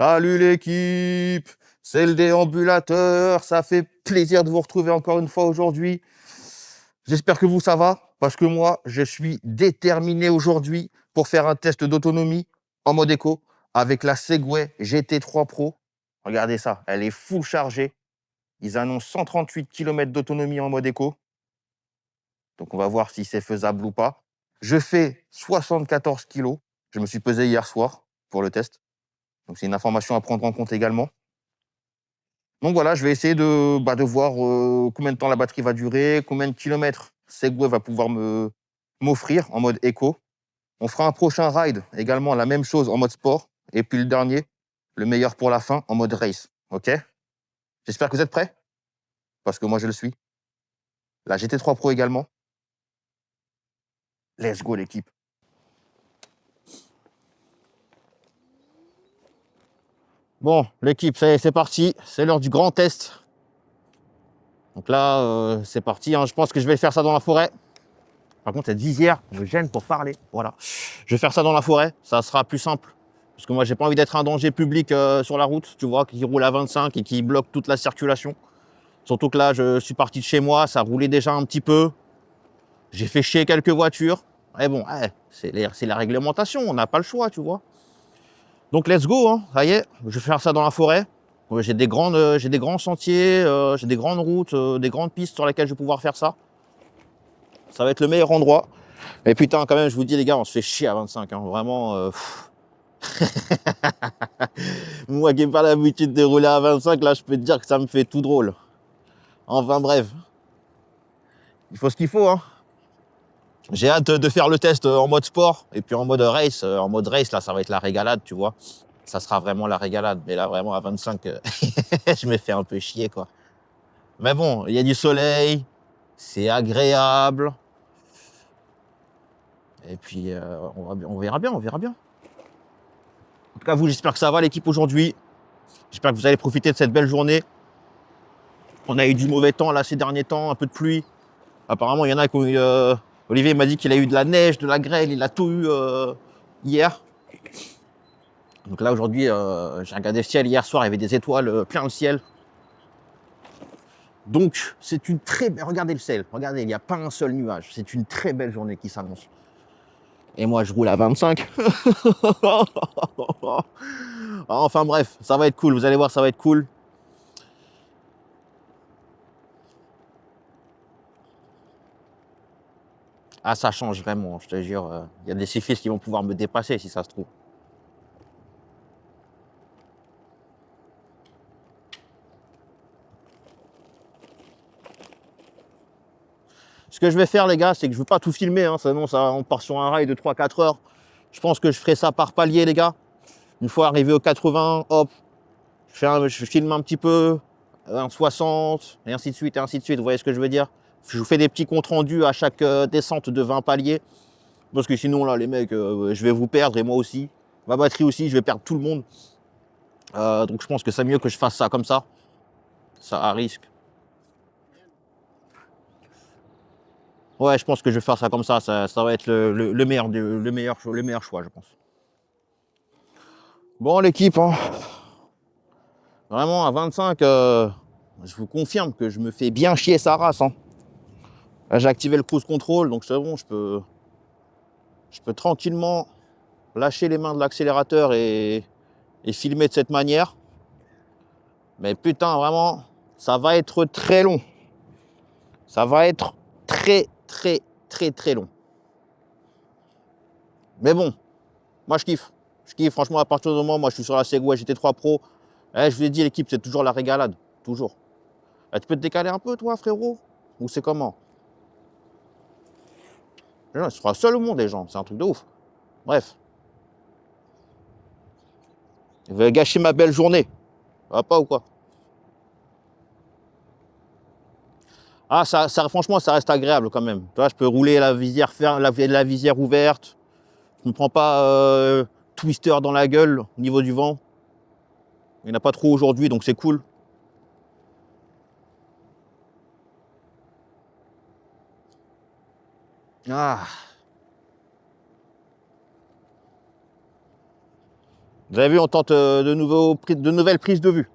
Salut l'équipe, c'est le déambulateur, ça fait plaisir de vous retrouver encore une fois aujourd'hui. J'espère que vous ça va, parce que moi, je suis déterminé aujourd'hui pour faire un test d'autonomie en mode éco avec la Segway GT3 Pro. Regardez ça, elle est full chargée. Ils annoncent 138 km d'autonomie en mode éco. Donc on va voir si c'est faisable ou pas. Je fais 74 kilos. Je me suis pesé hier soir pour le test. Donc c'est une information à prendre en compte également. Donc voilà, je vais essayer de voir combien de temps la batterie va durer, combien de kilomètres Segway va pouvoir m'offrir en mode éco. On fera un prochain ride, également la même chose en mode sport. Et puis le dernier, le meilleur pour la fin, en mode race. OK? J'espère que vous êtes prêts, parce que moi je le suis. La GT3 Pro également. Let's go l'équipe. Bon, l'équipe, c'est parti. C'est l'heure du grand test. Donc là, c'est parti. Hein. Je pense que je vais faire ça dans la forêt. Par contre, cette visière me gêne pour parler. Voilà. Je vais faire ça dans la forêt. Ça sera plus simple. Parce que moi, j'ai pas envie d'être un danger public sur la route. Tu vois, qui roule à 25 et qui bloque toute la circulation. Surtout que là, je suis parti de chez moi. Ça roulait déjà un petit peu. J'ai fait chier quelques voitures. Mais bon, ouais, c'est la réglementation. On n'a pas le choix, tu vois. Donc, let's go. Hein. Ça y est, je vais faire ça dans la forêt. J'ai des grands sentiers, j'ai des grandes routes, des grandes pistes sur lesquelles je vais pouvoir faire ça. Ça va être le meilleur endroit. Mais putain, quand même, je vous dis, les gars, on se fait chier à 25. Hein. Vraiment. Moi qui n'ai pas l'habitude de rouler à 25, là, je peux te dire que ça me fait tout drôle. Enfin, bref. Il faut ce qu'il faut. Hein. J'ai hâte de faire le test en mode sport. Et puis en mode race. En mode race, là, ça va être la régalade, tu vois. Ça sera vraiment la régalade. Mais là, vraiment, à 25, je me fais un peu chier, quoi. Mais bon, il y a du soleil. C'est agréable. Et puis, on verra bien, on verra bien. En tout cas, vous, j'espère que ça va, l'équipe, aujourd'hui. J'espère que vous allez profiter de cette belle journée. On a eu du mauvais temps, là, ces derniers temps, un peu de pluie. Apparemment, il y en a qui ont eu... Olivier m'a dit qu'il a eu de la neige, de la grêle, il a tout eu hier. Donc là, aujourd'hui, j'ai regardé le ciel hier soir, il y avait des étoiles plein le ciel. Donc, c'est une très belle... Regardez le ciel, regardez, il n'y a pas un seul nuage. C'est une très belle journée qui s'annonce. Et moi, je roule à 25. Enfin bref, ça va être cool. Vous allez voir, ça va être cool. Ah, ça change vraiment, je te jure. Il y a des cyclistes qui vont pouvoir me dépasser si ça se trouve. Ce que je vais faire, les gars, c'est que je ne veux pas tout filmer. Hein, sinon, on part sur un rail de 3-4 heures. Je pense que je ferai ça par palier, les gars. Une fois arrivé au 80, hop, je filme un petit peu, un 60, et ainsi de suite, et ainsi de suite. Vous voyez ce que je veux dire? Je vous fais des petits comptes rendus à chaque descente de 20 paliers. Parce que sinon, là, les mecs, je vais vous perdre, et moi aussi. Ma batterie aussi, je vais perdre tout le monde. Donc je pense que c'est mieux que je fasse ça comme ça. Ça à risque. Ouais, je pense que je vais faire ça comme ça. Ça va être le meilleur choix, je pense. Bon, l'équipe, hein, vraiment à 25, je vous confirme que je me fais bien chier sa race. Hein. Là, j'ai activé le cruise control, donc c'est bon, je peux tranquillement lâcher les mains de l'accélérateur et filmer de cette manière. Mais putain, vraiment, ça va être très long. Ça va être très, très, très, très long. Mais bon, moi, je kiffe. Je kiffe, franchement, à partir du moment où moi, je suis sur la Segway GT3 Pro. Je vous ai dit, l'équipe, c'est toujours la régalade. Toujours. Tu peux te décaler un peu, toi, frérot? Ou c'est comment? Les gens, ils seront seuls au monde, les gens. C'est un truc de ouf. Bref. Ils veulent gâcher ma belle journée. Ça va pas ou quoi? Ah, franchement, ça reste agréable quand même. Tu vois, je peux rouler la visière, la visière ouverte. Je ne me prends pas twister dans la gueule au niveau du vent. Il n'y en a pas trop aujourd'hui, donc c'est cool. Ah. Vous avez vu, on tente de nouvelles prises de vue.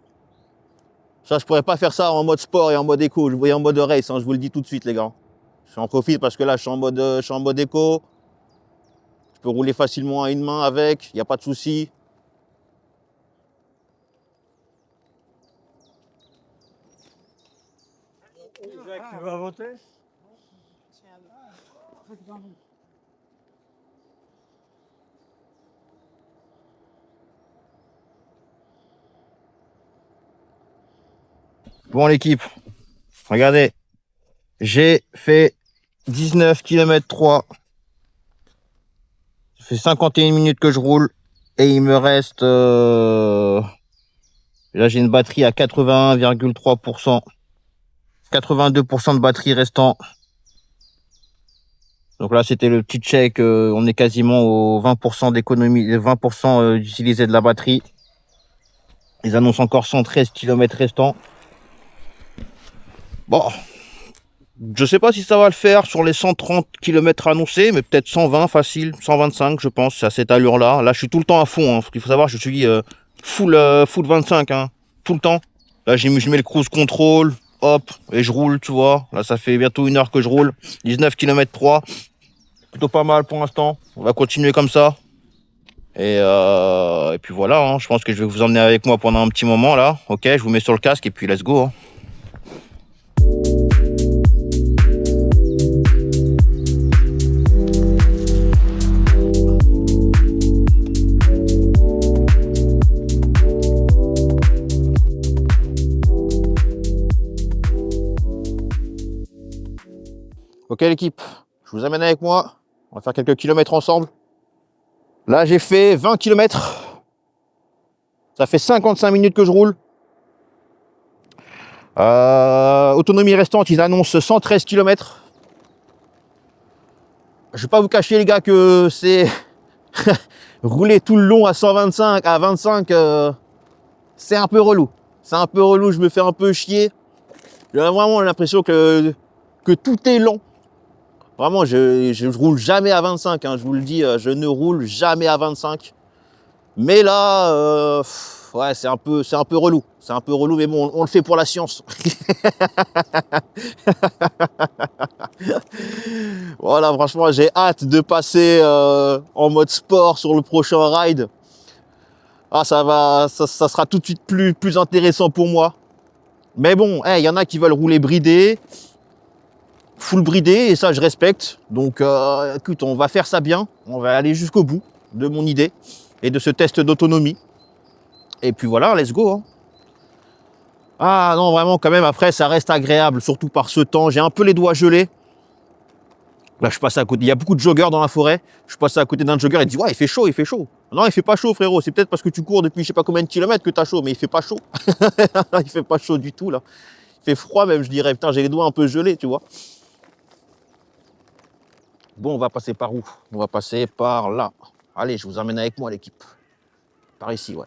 Ça, je pourrais pas faire ça en mode sport et en mode éco. Je voyais en mode race, hein, je vous le dis tout de suite, les gars. J'en profite parce que là, je suis en mode éco. Je peux rouler facilement à une main avec, il n'y a pas de souci. Jacques, tu veux inventer? Bon, l'équipe, regardez. J'ai fait 19 km 3. Ça fait 51 minutes que je roule. Et il me reste... Là, j'ai une batterie à 81,3%. 82% de batterie restant. Donc là, c'était le petit check. On est quasiment au 20% d'économie, 20% d'utilisé de la batterie. Ils annoncent encore 113 km restants. Bon, je sais pas si ça va le faire sur les 130 km annoncés, mais peut-être 120 facile, 125 je pense, c'est à cette allure-là. Là, je suis tout le temps à fond. Hein. Il faut savoir, je suis full 25, hein, tout le temps. Là, je mets le cruise control, hop, et je roule, tu vois. Là, ça fait bientôt 1 heure que je roule. 19 km 3. Plutôt pas mal pour l'instant. On va continuer comme ça. Et puis voilà, hein. Je pense que je vais vous emmener avec moi pendant un petit moment là. Ok, je vous mets sur le casque et puis let's go. Hein. Ok l'équipe, je vous amène avec moi. On va faire quelques kilomètres ensemble. Là j'ai fait 20 km. Ça fait 55 minutes que je roule. Autonomie restante, ils annoncent 113 km. Je vais pas vous cacher les gars que c'est rouler tout le long à 125, à 25, c'est un peu relou. C'est un peu relou, je me fais un peu chier. J'ai vraiment l'impression que tout est lent. Vraiment, je roule jamais à 25, hein, je vous le dis, je ne roule jamais à 25. Mais là, ouais, c'est un peu relou. C'est un peu relou, mais bon, on le fait pour la science. Voilà, franchement, j'ai hâte de passer en mode sport sur le prochain ride. Ah, ça sera tout de suite plus intéressant pour moi. Mais bon, il y en a qui veulent rouler bridé, full bridé, et ça, je respecte. Donc, écoute, on va faire ça bien. On va aller jusqu'au bout de mon idée et de ce test d'autonomie. Et puis voilà, let's go. Hein. Ah non, vraiment, quand même, après, ça reste agréable, surtout par ce temps. J'ai un peu les doigts gelés. Là, je passe à côté. Il y a beaucoup de joggeurs dans la forêt. Je passe à côté d'un jogger et dit ouais, il fait chaud, il fait chaud. Non, il fait pas chaud, frérot. C'est peut-être parce que tu cours depuis je sais pas combien de kilomètres que t'as chaud, mais il fait pas chaud. Il fait pas chaud du tout là. Il fait froid même, je dirais. Putain, j'ai les doigts un peu gelés, tu vois. Bon, on va passer par où? On va passer par là. Allez, je vous emmène avec moi, l'équipe. Par ici, ouais.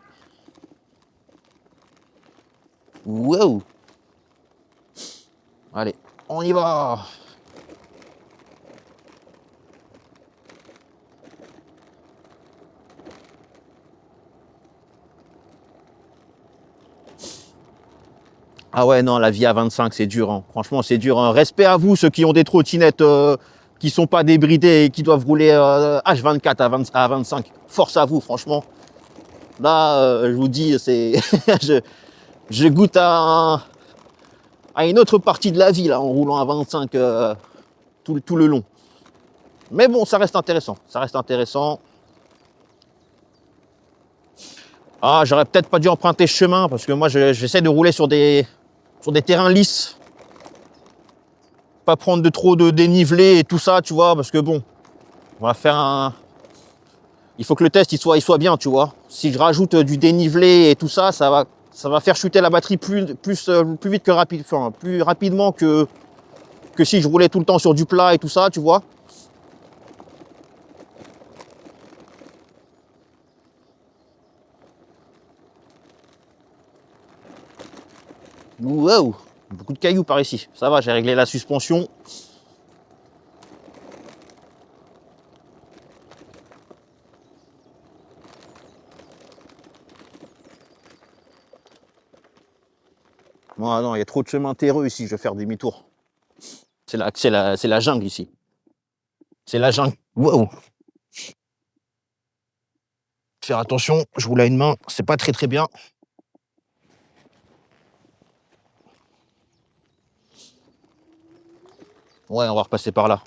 Wow. Allez, on y va. Ah ouais, non, la vie à 25, c'est dur. Hein. Franchement, c'est dur. Hein. Respect à vous, ceux qui ont des trottinettes qui sont pas débridées et qui doivent rouler H24 à 25. Force à vous, franchement. Là, je vous dis, c'est je goûte à une autre partie de la vie là, en roulant à 25 tout le long. Mais bon, ça reste intéressant. Ça reste intéressant. Ah, j'aurais peut-être pas dû emprunter ce chemin parce que moi, j'essaie de rouler sur des terrains lisses. Pas prendre de trop de dénivelé et tout ça, tu vois, parce que bon, on va faire un... Il faut que le test il soit bien, tu vois. Si je rajoute du dénivelé et tout ça, ça va faire chuter la batterie plus vite que rapide, enfin, plus rapidement que si je roulais tout le temps sur du plat et tout ça, tu vois. Wow, beaucoup de cailloux par ici. Ça va, j'ai réglé la suspension. Non, non, il y a trop de chemins terreux ici, je vais faire demi-tour. C'est la jungle ici. C'est la jungle. Wow. Faire attention, je roule à une main, c'est pas très très bien. Ouais, on va repasser par là.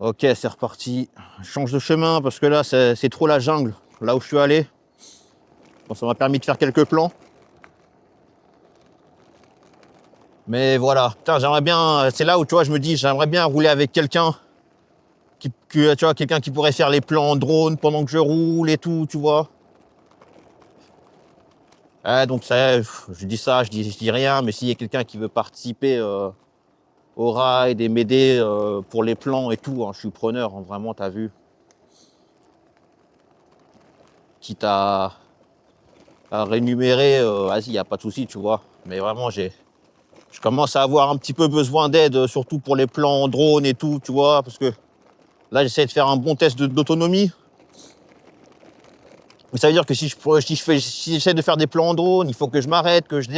Ok, c'est reparti. Je change de chemin parce que là, c'est trop la jungle. Là où je suis allé. Bon, ça m'a permis de faire quelques plans. Mais voilà, putain, j'aimerais bien. C'est là où tu vois, je me dis, j'aimerais bien rouler avec quelqu'un tu vois, quelqu'un qui pourrait faire les plans en drone pendant que je roule et tout, tu vois. Donc ça, je dis ça, je dis rien, mais s'il y a quelqu'un qui veut participer au ride et m'aider pour les plans et tout, hein, je suis preneur, hein, vraiment, t'as vu. Quitte à rémunérer, vas-y, y a pas de souci, tu vois. Mais vraiment, je commence à avoir un petit peu besoin d'aide, surtout pour les plans en drone et tout, tu vois, parce que là, j'essaie de faire un bon test d'autonomie. Mais ça veut dire que si j'essaie de faire des plans en drone, il faut que je m'arrête, que je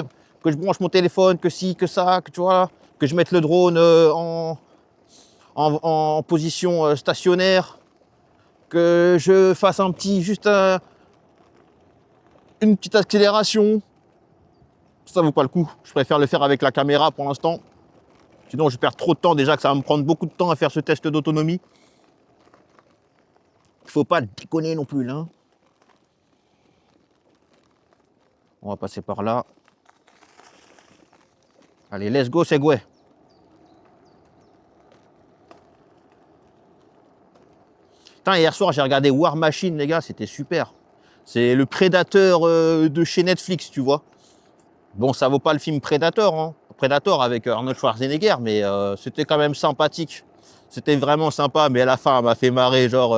branche mon téléphone, que si, que ça, que tu vois, que je mette le drone en position stationnaire, que je fasse une petite accélération. Ça vaut pas le coup. Je préfère le faire avec la caméra pour l'instant. Sinon, je perds trop de temps déjà, que ça va me prendre beaucoup de temps à faire ce test d'autonomie. Il faut pas déconner non plus là. On va passer par là. Allez, let's go, Segway. Putain, hier soir, j'ai regardé War Machine, les gars, c'était super. C'est le Predator de chez Netflix, tu vois. Bon, ça vaut pas le film Predator, hein. Predator avec Arnold Schwarzenegger, mais c'était quand même sympathique. C'était vraiment sympa, mais à la fin, elle m'a fait marrer, genre,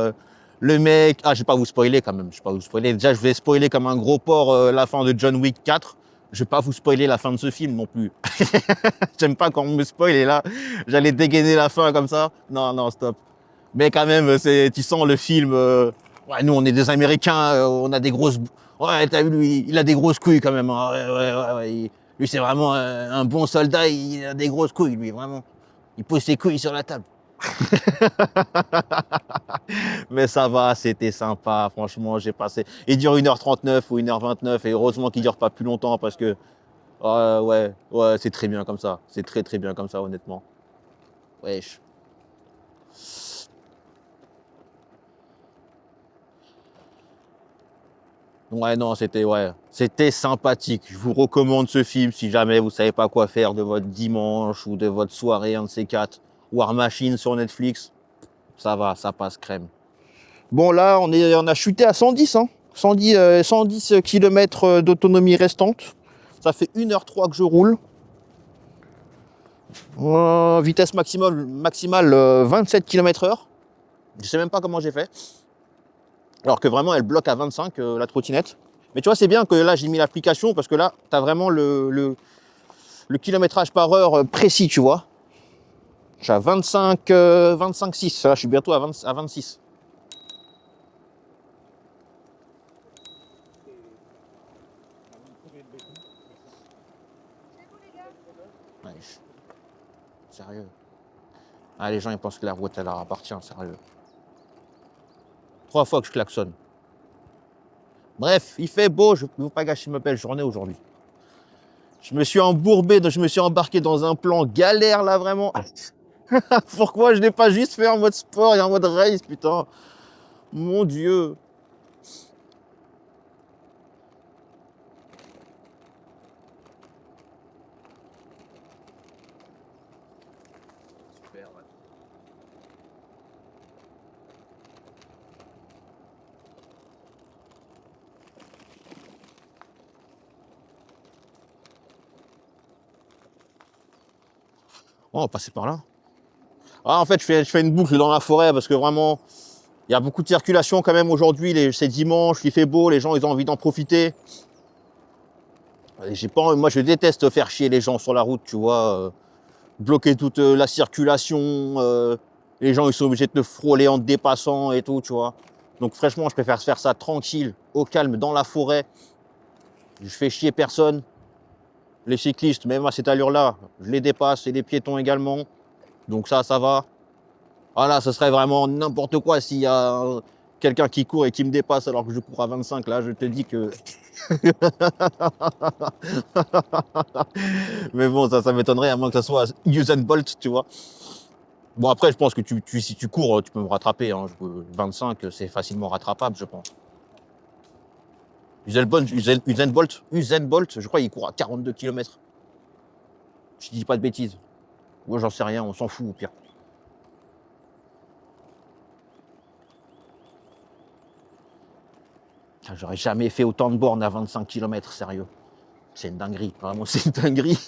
le mec... Ah, je vais pas vous spoiler quand même, je vais pas vous spoiler. Déjà, je vais spoiler comme un gros porc la fin de John Wick 4. Je vais pas vous spoiler la fin de ce film non plus. J'aime pas quand on me spoil et là, j'allais dégainer la fin comme ça. Non, non, stop. Mais quand même, tu sens le film. Ouais, nous, on est des Américains, on a des grosses. Ouais, t'as vu, lui, il a des grosses couilles quand même, hein. Ouais, ouais, ouais, ouais. Lui, c'est vraiment un bon soldat, il a des grosses couilles, lui, vraiment. Il pose ses couilles sur la table. Mais ça va, c'était sympa, franchement, j'ai passé. Il dure 1h39 ou 1h29, et heureusement qu'il dure pas plus longtemps parce que. Ouais, ouais, c'est très bien comme ça. C'est très, très bien comme ça, honnêtement. Wesh. Ouais, non, c'était sympathique. Je vous recommande ce film si jamais vous savez pas quoi faire de votre dimanche ou de votre soirée, un de ces quatre. War Machine sur Netflix, ça va, ça passe crème. Bon, là, on a chuté à 110, hein. 110 km d'autonomie restante. Ça fait 1h03 que je roule. Vitesse maximale 27 km/h. Je sais même pas comment j'ai fait. Alors que vraiment, elle bloque à 25, la trottinette. Mais tu vois, c'est bien que là, j'ai mis l'application parce que là, tu as vraiment le kilométrage par heure précis, tu vois. Je suis à 25,6. Là, je suis bientôt à 26. Ouais, sérieux. Ah, les gens, ils pensent que la route, elle leur appartient, sérieux. 3 fois que je klaxonne. Bref, il fait beau, je ne veux pas gâcher ma belle journée aujourd'hui. Je me suis embourbé, je me suis embarqué dans un plan galère, là, vraiment. Pourquoi je n'ai pas juste fait en mode sport et en mode race, putain. Mon Dieu. Super, ouais. Oh, on va passer par là. Ah, en fait, je fais une boucle dans la forêt parce que vraiment, il y a beaucoup de circulation quand même aujourd'hui. C'est dimanche, il fait beau, les gens ils ont envie d'en profiter. J'ai pas, moi, je déteste faire chier les gens sur la route, tu vois. Bloquer toute la circulation. Les gens ils sont obligés de te frôler en te dépassant et tout, tu vois. Donc franchement, je préfère faire ça tranquille, au calme, dans la forêt. Je fais chier personne. Les cyclistes, même à cette allure-là, je les dépasse et les piétons également. Donc ça va. Ah là, ce serait vraiment n'importe quoi s'il y a quelqu'un qui court et qui me dépasse alors que je cours à 25. Là, je te dis que... Mais bon, ça m'étonnerait à moins que ça soit Usain Bolt, tu vois. Bon, après, je pense que si tu cours, tu peux me rattraper. Hein. 25, c'est facilement rattrapable, je pense. Usain Bolt, je crois qu'il court à 42 km. Je dis pas de bêtises. Moi, j'en sais rien, on s'en fout au pire. J'aurais jamais fait autant de bornes à 25 km, sérieux. C'est une dinguerie, vraiment, c'est une dinguerie.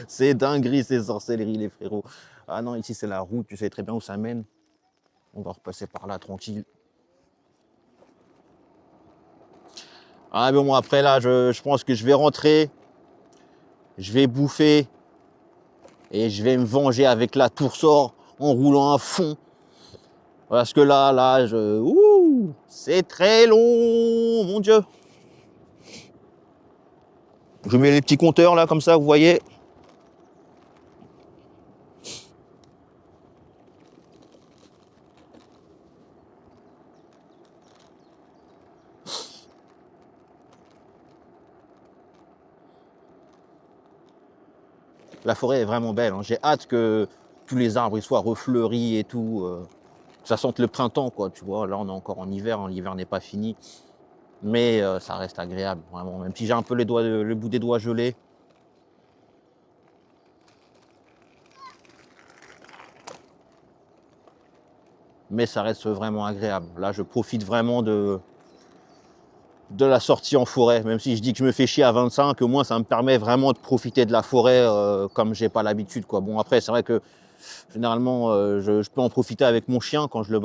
C'est dinguerie, ces sorcelleries, les frérots. Ah non, ici, c'est la route, tu sais très bien où ça mène. On va repasser par là, tranquille. Ah, mais bon, après, là, je pense que je vais rentrer. Je vais bouffer. Et je vais me venger avec la Toursor en roulant à fond. Parce que là, ouh, c'est très long, mon Dieu. Je mets les petits compteurs, là, comme ça, vous voyez. La forêt est vraiment belle. Hein. J'ai hâte que tous les arbres soient refleuris et tout. Que ça sente le printemps, quoi, tu vois. Là, on est encore en hiver. Hein. L'hiver n'est pas fini. Mais ça reste agréable, vraiment. Même si j'ai un peu le bout des doigts gelés. Mais ça reste vraiment agréable. Là, je profite vraiment de la sortie en forêt. Même si je dis que je me fais chier à 25, au moins, ça me permet vraiment de profiter de la forêt comme j'ai pas l'habitude, quoi. Bon, après, c'est vrai que généralement, je peux en profiter avec mon chien quand je me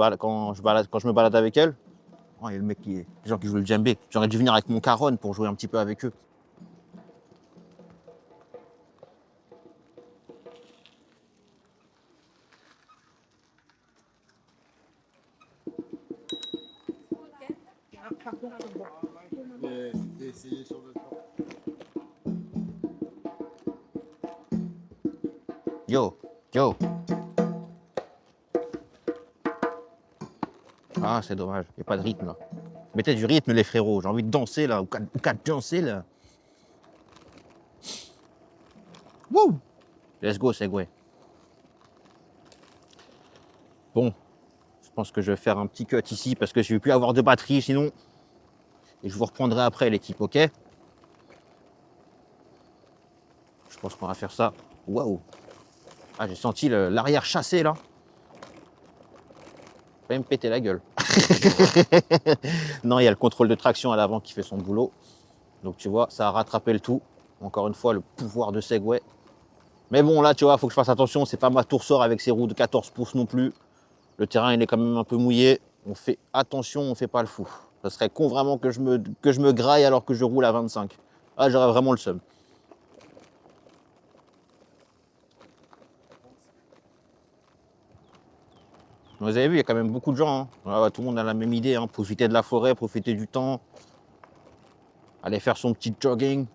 balade avec elle. Oh, il y a le mec les gens qui jouent le djembé. J'aurais dû venir avec mon caronne pour jouer un petit peu avec eux. Yo, yo. Ah, c'est dommage, il n'y a pas de rythme là. Mettez du rythme les frérots, j'ai envie de danser là, ou qu'à danser là. Wouh! Let's go, Segway. Bon, je pense que je vais faire un petit cut ici parce que je ne vais plus avoir de batterie sinon. Et je vous reprendrai après l'équipe, ok? Je pense qu'on va faire ça. Waouh! Ah, j'ai senti l'arrière chassé là. Va me péter la gueule. Non, il y a le contrôle de traction à l'avant qui fait son boulot. Donc tu vois, ça a rattrapé le tout. Encore une fois, le pouvoir de Segway. Mais bon, là, tu vois, il faut que je fasse attention. C'est pas ma Toursor avec ses roues de 14 pouces non plus. Le terrain, il est quand même un peu mouillé. On fait attention, on fait pas le fou. Ça serait con vraiment que je me graille alors que je roule à 25. Ah, j'aurais vraiment le seum. Vous avez vu, il y a quand même beaucoup de gens. Hein. Ah, tout le monde a la même idée. Hein. Profiter de la forêt, profiter du temps. Aller faire son petit jogging.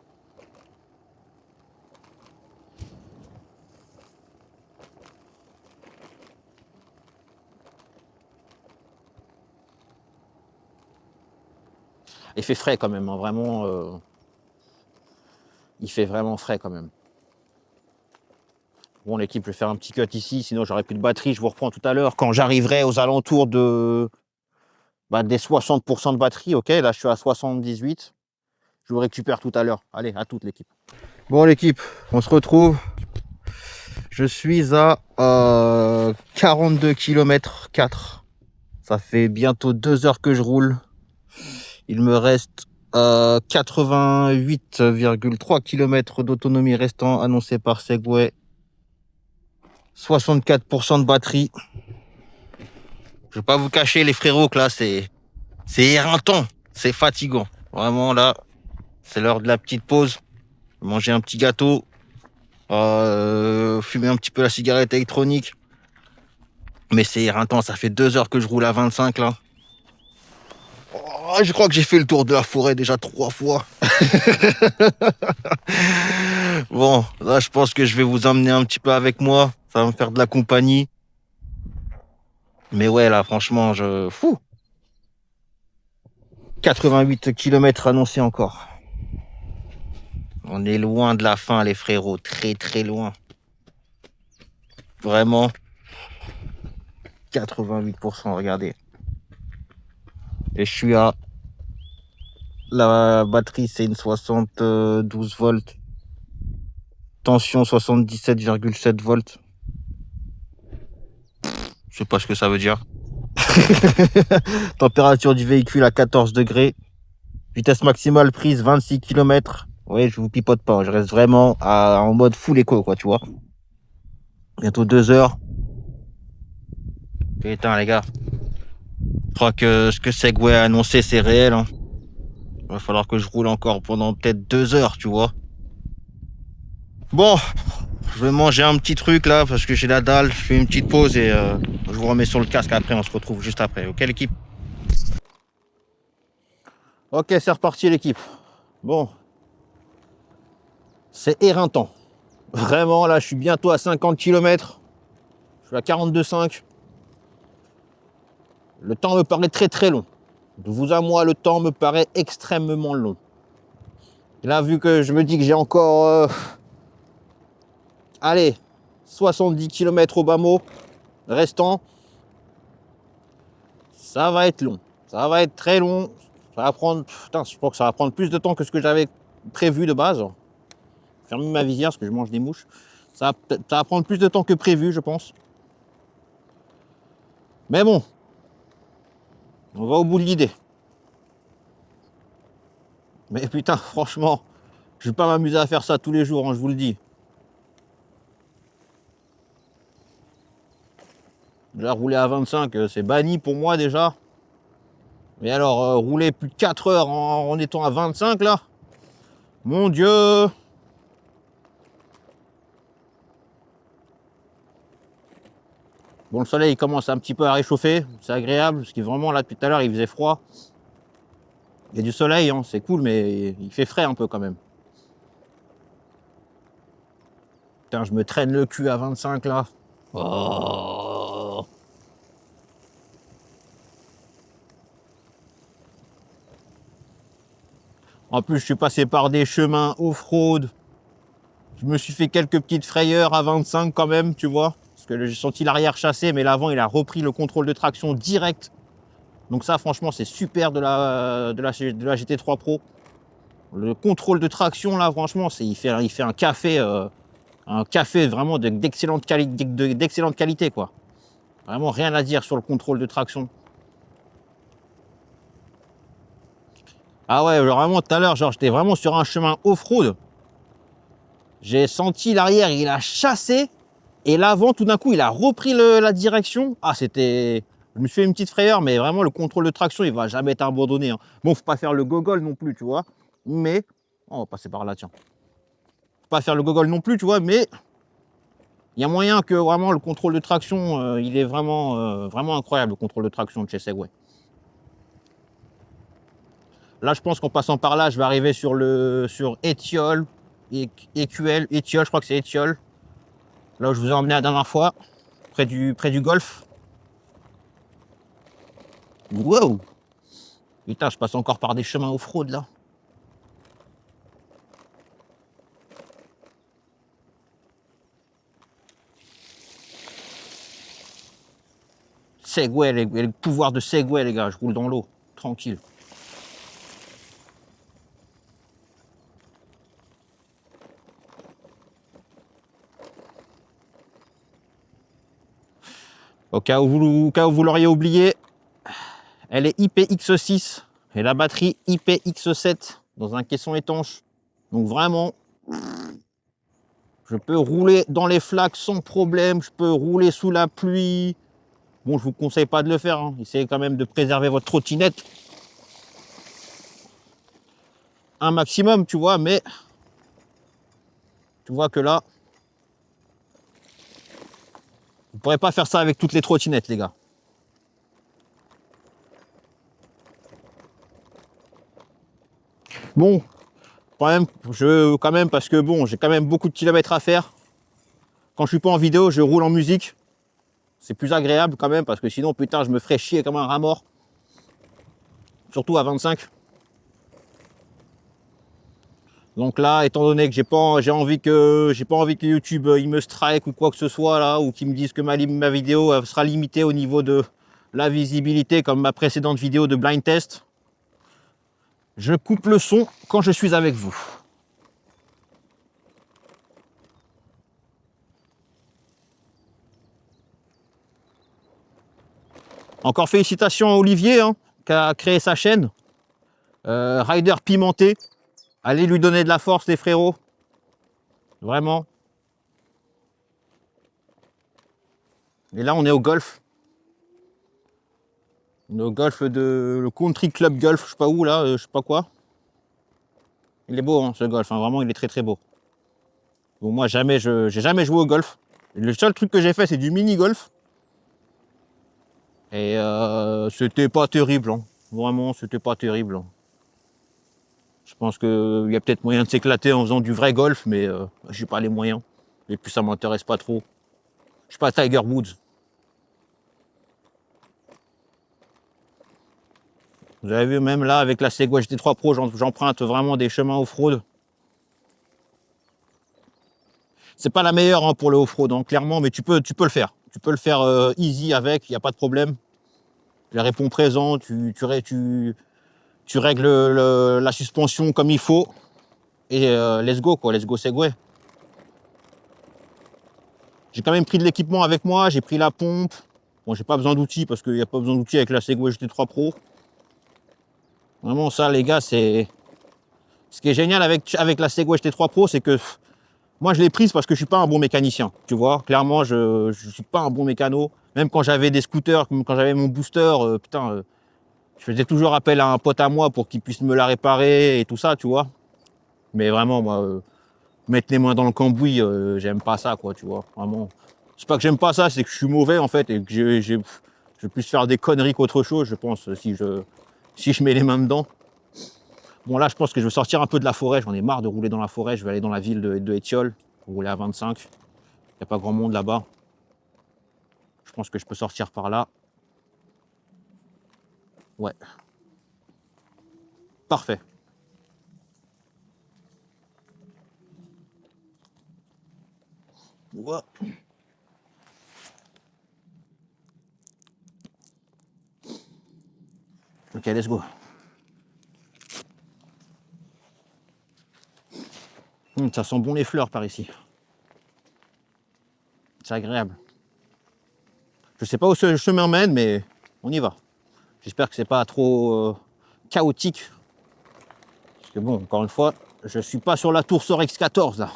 Il fait frais quand même, hein. Vraiment. Il fait vraiment frais quand même. Bon, l'équipe, je vais faire un petit cut ici, sinon j'aurai plus de batterie. Je vous reprends tout à l'heure quand j'arriverai aux alentours de des 60% de batterie. Ok, là je suis à 78. Je vous récupère tout à l'heure. Allez, à toute l'équipe. Bon, l'équipe, on se retrouve. Je suis à 42 km 4. Ça fait bientôt 2 heures que je roule. Il me reste 88,3 km d'autonomie restant annoncé par Segway. 64% de batterie. Je vais pas vous cacher les frérots que là c'est éreintant, c'est fatigant. Vraiment là, c'est l'heure de la petite pause. Manger un petit gâteau, fumer un petit peu la cigarette électronique. Mais c'est éreintant, ça fait 2 heures que je roule à 25 là. Oh, je crois que j'ai fait le tour de la forêt déjà 3 fois. Bon, là je pense que je vais vous emmener un petit peu avec moi. Ça va me faire de la compagnie. Mais ouais, là franchement, 88 km annoncés encore. On est loin de la fin les frérots, très très loin. Vraiment. 88%, regardez. Et je suis à... La batterie, c'est une 72 volts. Tension, 77,7 volts. Je sais pas ce que ça veut dire. Température du véhicule à 14 degrés. Vitesse maximale prise, 26 km. Oui, je vous pipote pas. Je reste vraiment en mode full éco, quoi, tu vois. Bientôt 2 heures. Putain, les gars. Je crois que ce que Segway a annoncé, c'est réel, hein. Il va falloir que je roule encore pendant peut-être 2 heures, tu vois. Bon, je vais manger un petit truc là parce que j'ai la dalle. Je fais une petite pause et je vous remets sur le casque après. On se retrouve juste après. Ok, l'équipe? Ok, c'est reparti, l'équipe. Bon, c'est éreintant. Vraiment, là, je suis bientôt à 50 km. Je suis à 42,5. Le temps me paraît très très long. De vous à moi, le temps me paraît extrêmement long. Et là, vu que je me dis que j'ai encore... allez, 70 km au bas mot restant, ça va être long. Ça va être très long. Ça va prendre... Putain, je crois que ça va prendre plus de temps que ce que j'avais prévu de base. Ferme ma visière parce que je mange des mouches. Ça va prendre plus de temps que prévu, je pense. Mais bon, on va au bout de l'idée. Mais putain, franchement, je vais pas m'amuser à faire ça tous les jours, hein, je vous le dis. Déjà, rouler à 25, c'est banni pour moi déjà. Mais alors, rouler plus de 4 heures en étant à 25 là, mon Dieu! Bon, le soleil il commence un petit peu à réchauffer, c'est agréable, parce que vraiment là, depuis tout à l'heure, il faisait froid. Il y a du soleil, hein, c'est cool, mais il fait frais un peu quand même. Putain, je me traîne le cul à 25 là. Oh. En plus, je suis passé par des chemins off-road. Je me suis fait quelques petites frayeurs à 25 quand même, tu vois. Parce que j'ai senti l'arrière chasser, mais l'avant, il a repris le contrôle de traction direct. Donc ça, franchement, c'est super de la GT3 Pro. Le contrôle de traction, là, franchement, il fait un café vraiment d'excellente qualité, quoi. Vraiment rien à dire sur le contrôle de traction. Ah ouais, vraiment, tout à l'heure, genre, j'étais vraiment sur un chemin off-road. J'ai senti l'arrière, il a chassé. Et l'avant, tout d'un coup, il a repris la direction. Ah, c'était... Je me suis fait une petite frayeur, mais vraiment, le contrôle de traction, il va jamais être abandonné, hein. Bon, faut pas faire le gogol non plus, tu vois. Mais... Oh, on va passer par là, tiens. Faut pas faire le gogol non plus, tu vois, mais... Il y a moyen que vraiment le contrôle de traction, il est vraiment incroyable, le contrôle de traction de chez Segway. Là, je pense qu'en passant par là, je vais arriver sur Étiole, EQL, Étiole, je crois que c'est Étiole. Là où je vous ai emmené la dernière fois, près du golfe. Wow! Putain, je passe encore par des chemins off-road là. Segway, le pouvoir de Segway, les gars, je roule dans l'eau, tranquille. Au cas où vous l'auriez oublié, elle est IPX6, Et la batterie IPX7 dans un caisson étanche. Donc vraiment, je peux rouler dans les flaques sans problème. Je peux rouler sous la pluie. Bon, je vous conseille pas de le faire. Hein. Essayez quand même de préserver votre trottinette un maximum, tu vois. Mais tu vois que là, vous pourrez pas faire ça avec toutes les trottinettes, les gars. Bon, quand même, parce que bon, j'ai quand même beaucoup de kilomètres à faire. Quand je suis pas en vidéo, je roule en musique. C'est plus agréable quand même, parce que sinon, putain, je me ferais chier comme un rat mort. Surtout à 25. Donc là, étant donné que j'ai pas envie que YouTube il me strike ou quoi que ce soit là, ou qu'ils me disent que ma vidéo sera limitée au niveau de la visibilité comme ma précédente vidéo de blind test, je coupe le son quand je suis avec vous. Encore félicitations à Olivier hein, qui a créé sa chaîne. Rider pimenté. Allez lui donner de la force les frérots. Vraiment. Et là on est au golf. On est au golf de le Country Club Golf, je sais pas où là, je sais pas quoi. Il est beau hein, ce golf, hein, vraiment il est très très beau. Bon, moi j'ai jamais joué au golf. Le seul truc que j'ai fait c'est du mini golf. Et c'était pas terrible, hein. Vraiment c'était pas terrible. Hein. Je pense qu'il y a peut-être moyen de s'éclater en faisant du vrai golf, mais j'ai pas les moyens. Et puis ça m'intéresse pas trop. Je suis pas Tiger Woods. Vous avez vu même là avec la Segway GT3 Pro, j'emprunte vraiment des chemins off-road. C'est pas la meilleure hein, pour le off-road, hein, clairement, mais tu peux le faire. Tu peux le faire easy avec, il n'y a pas de problème. Elle répond présent, tu règles la suspension comme il faut. Et let's go quoi, let's go Segway. J'ai quand même pris de l'équipement avec moi, j'ai pris la pompe. Bon, j'ai pas besoin d'outils parce qu'il n'y a pas besoin d'outils avec la Segway GT3 Pro. Vraiment ça les gars, c'est... Ce qui est génial avec la Segway GT3 Pro, c'est que moi je l'ai prise parce que je suis pas un bon mécanicien. Tu vois, clairement je suis pas un bon mécano. Même quand j'avais des scooters, comme quand j'avais mon booster, je faisais toujours appel à un pote à moi pour qu'il puisse me la réparer et tout ça, tu vois. Mais vraiment, moi, mettre les mains dans le cambouis, j'aime pas ça, quoi, tu vois. Vraiment. C'est pas que j'aime pas ça, c'est que je suis mauvais, en fait, et que je vais plus faire des conneries qu'autre chose, je pense, si je mets les mains dedans. Bon, là, je pense que je vais sortir un peu de la forêt, j'en ai marre de rouler dans la forêt, je vais aller dans la ville de Étiole, rouler à 25. Il n'y a pas grand monde là-bas. Je pense que je peux sortir par là. Ouais. Parfait. Ouais. Ok, let's go. Ça sent bon les fleurs par ici. C'est agréable. Je sais pas où ce chemin mène, mais on y va. J'espère que c'est pas trop chaotique. Parce que bon, encore une fois, je suis pas sur la tour Sorex 14 là.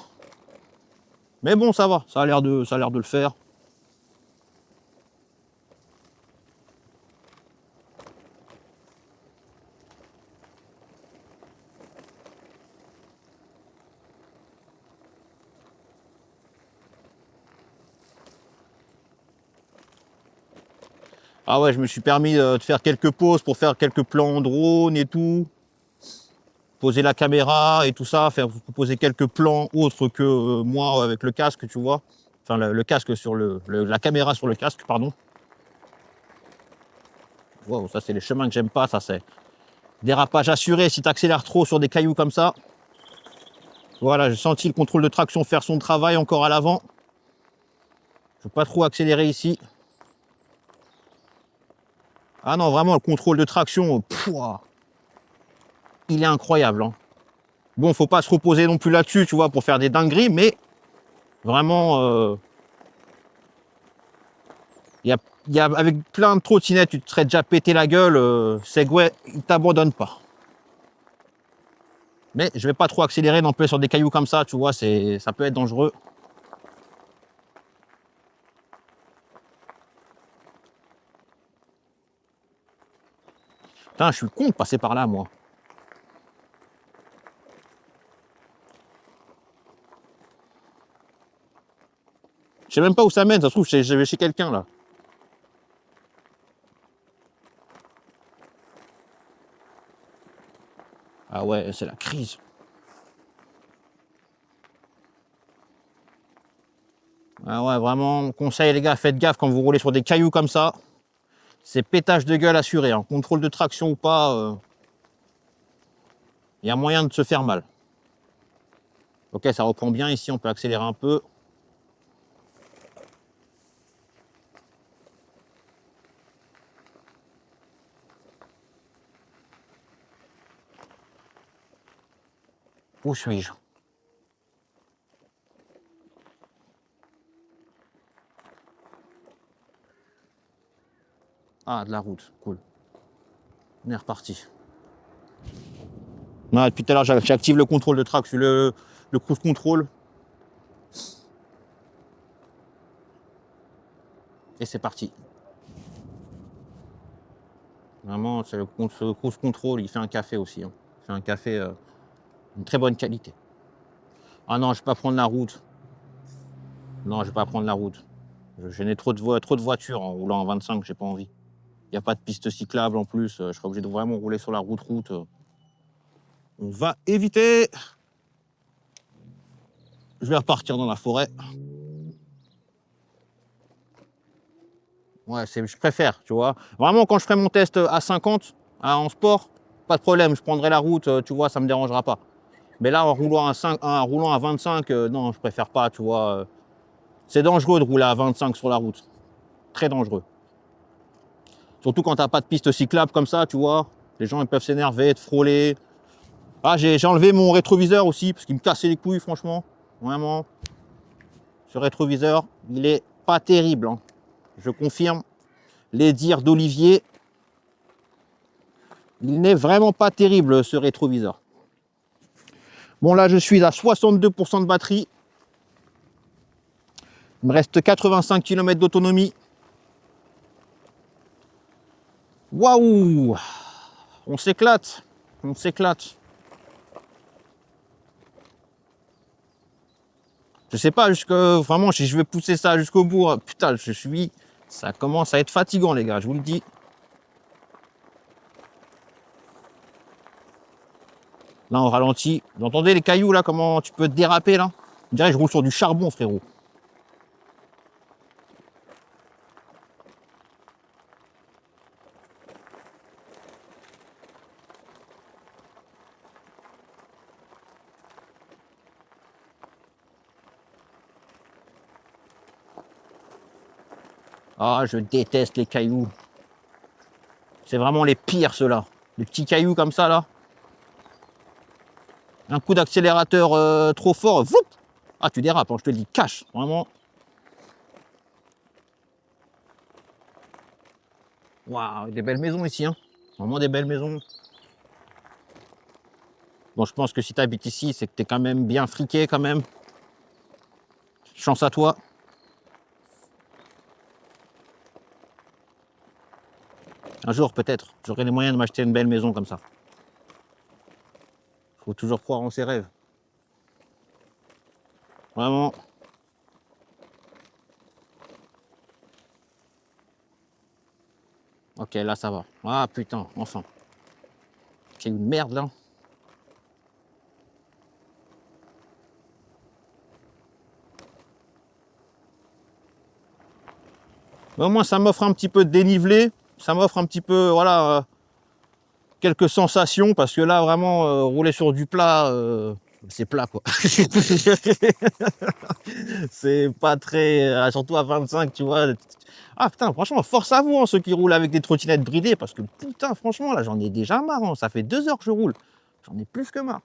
Mais bon, ça va, ça a l'air de le faire. Ah ouais, je me suis permis de faire quelques pauses pour faire quelques plans en drone et tout. Poser la caméra et tout ça, vous proposer quelques plans autres que moi avec le casque, tu vois. Enfin, le casque sur la caméra sur le casque, pardon. Wow, ça c'est les chemins que j'aime pas, ça c'est dérapage assuré si tu accélères trop sur des cailloux comme ça. Voilà, j'ai senti le contrôle de traction faire son travail encore à l'avant. Je ne veux pas trop accélérer ici. Ah non, vraiment, le contrôle de traction, il est incroyable. Hein. Bon, faut pas se reposer non plus là-dessus, tu vois, pour faire des dingueries, mais vraiment, il avec plein de trottinettes, tu te serais déjà pété la gueule. Segway, il t'abandonne pas. Mais je vais pas trop accélérer non plus sur des cailloux comme ça, tu vois, ça peut être dangereux. Putain, je suis con de passer par là, moi. Je sais même pas où ça mène, ça se trouve, je vais chez quelqu'un, là. Ah ouais, c'est la crise. Ah ouais, vraiment, conseil les gars, faites gaffe quand vous roulez sur des cailloux comme ça. C'est pétage de gueule assuré, hein. Contrôle de traction ou pas, y a moyen de se faire mal. Ok, ça reprend bien ici, on peut accélérer un peu. Où suis-je? Ah, de la route, cool. On est reparti. Ouais, depuis tout à l'heure, j'active le contrôle de traction, le cruise control. Et c'est parti. Vraiment, c'est le cruise control, il fait un café aussi, hein. Il fait un café d'une très bonne qualité. Ah non, je vais pas prendre la route. Non, je vais pas prendre la route. Je n'ai trop de voitures en roulant en 25, j'ai pas envie. Il n'y a pas de piste cyclable en plus, je serai obligé de vraiment rouler sur la route. On va éviter. Je vais repartir dans la forêt. Ouais, je préfère, tu vois. Vraiment, quand je ferai mon test à 50, en sport, pas de problème, je prendrai la route, tu vois, ça me dérangera pas. Mais là, en roulant à 25, non, je préfère pas, tu vois. C'est dangereux de rouler à 25 sur la route. Très dangereux. Surtout quand t'as pas de piste cyclable comme ça, tu vois. Les gens, ils peuvent s'énerver, te frôler. Ah, j'ai enlevé mon rétroviseur aussi, parce qu'il me cassait les couilles, franchement. Vraiment. Ce rétroviseur, il est pas terrible, hein. Je confirme les dires d'Olivier. Il n'est vraiment pas terrible, ce rétroviseur. Bon, là, je suis à 62% de batterie. Il me reste 85 km d'autonomie. Waouh! On s'éclate. On s'éclate. Je sais pas vraiment si je vais pousser ça jusqu'au bout. Putain, ça commence à être fatigant, les gars, je vous le dis. Là, on ralentit. Vous entendez les cailloux, là, comment tu peux te déraper, là? On dirait que je roule sur du charbon, frérot. Ah, je déteste les cailloux. C'est vraiment les pires, ceux-là. Les petits cailloux comme ça, là. Un coup d'accélérateur trop fort. Voup. Ah, tu dérapes, hein, je te le dis, cash. Vraiment. Waouh, des belles maisons ici, hein. Vraiment des belles maisons. Bon, je pense que si tu habites ici, c'est que tu es quand même bien friqué, quand même. Chance à toi. Un jour, peut-être, j'aurai les moyens de m'acheter une belle maison comme ça. Faut toujours croire en ses rêves. Vraiment. Ok, là, ça va. Ah, putain, enfin. C'est une merde, là. Mais au moins, ça m'offre un petit peu de dénivelé. Ça m'offre un petit peu, voilà, quelques sensations. Parce que là, vraiment, rouler sur du plat, c'est plat, quoi. C'est pas très... surtout à 25, tu vois. Ah putain, franchement, force à vous, hein, ceux qui roulent avec des trottinettes bridées, parce que putain, franchement, là, j'en ai déjà marre, hein. Ça fait 2 heures que je roule. J'en ai plus que marre.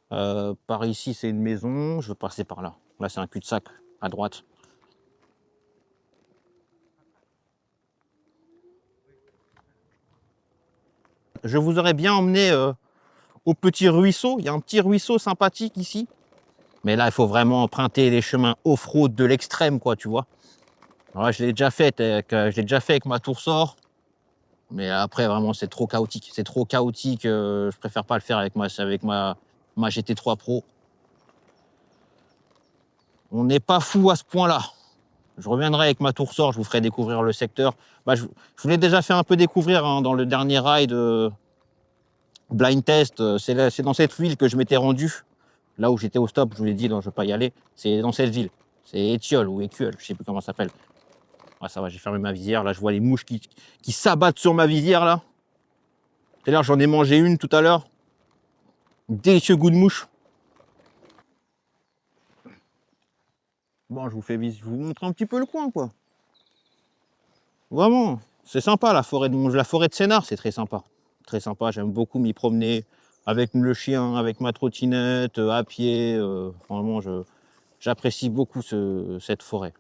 Par ici, c'est une maison. Je veux passer par là. Là, c'est un cul-de-sac à droite. Je vous aurais bien emmené au petit ruisseau. Il y a un petit ruisseau sympathique ici. Mais là, il faut vraiment emprunter les chemins off-road de l'extrême, quoi, tu vois. Alors là, je l'ai déjà fait avec ma Toursort. Mais après, vraiment, c'est trop chaotique. C'est trop chaotique. Je préfère pas le faire avec ma GT3 Pro. On n'est pas fou à ce point-là. Je reviendrai avec ma Toursort, je vous ferai découvrir le secteur. Je vous l'ai déjà fait un peu découvrir hein, dans le dernier ride blind test. C'est dans cette ville que je m'étais rendu. Là où j'étais au stop, je vous l'ai dit, non, je ne veux pas y aller. C'est dans cette ville. C'est Étiole ou Écuelle, je ne sais plus comment ça s'appelle. Ah, ça va, j'ai fermé ma visière. Là, je vois les mouches qui s'abattent sur ma visière, là. D'ailleurs, j'en ai mangé une tout à l'heure. Délicieux goût de mouche. Bon, je vous montre un petit peu le coin, quoi. Vraiment, c'est sympa, la forêt de Sénart, c'est très sympa. Très sympa, j'aime beaucoup m'y promener avec le chien, avec ma trottinette, à pied. Franchement, j'apprécie beaucoup cette forêt.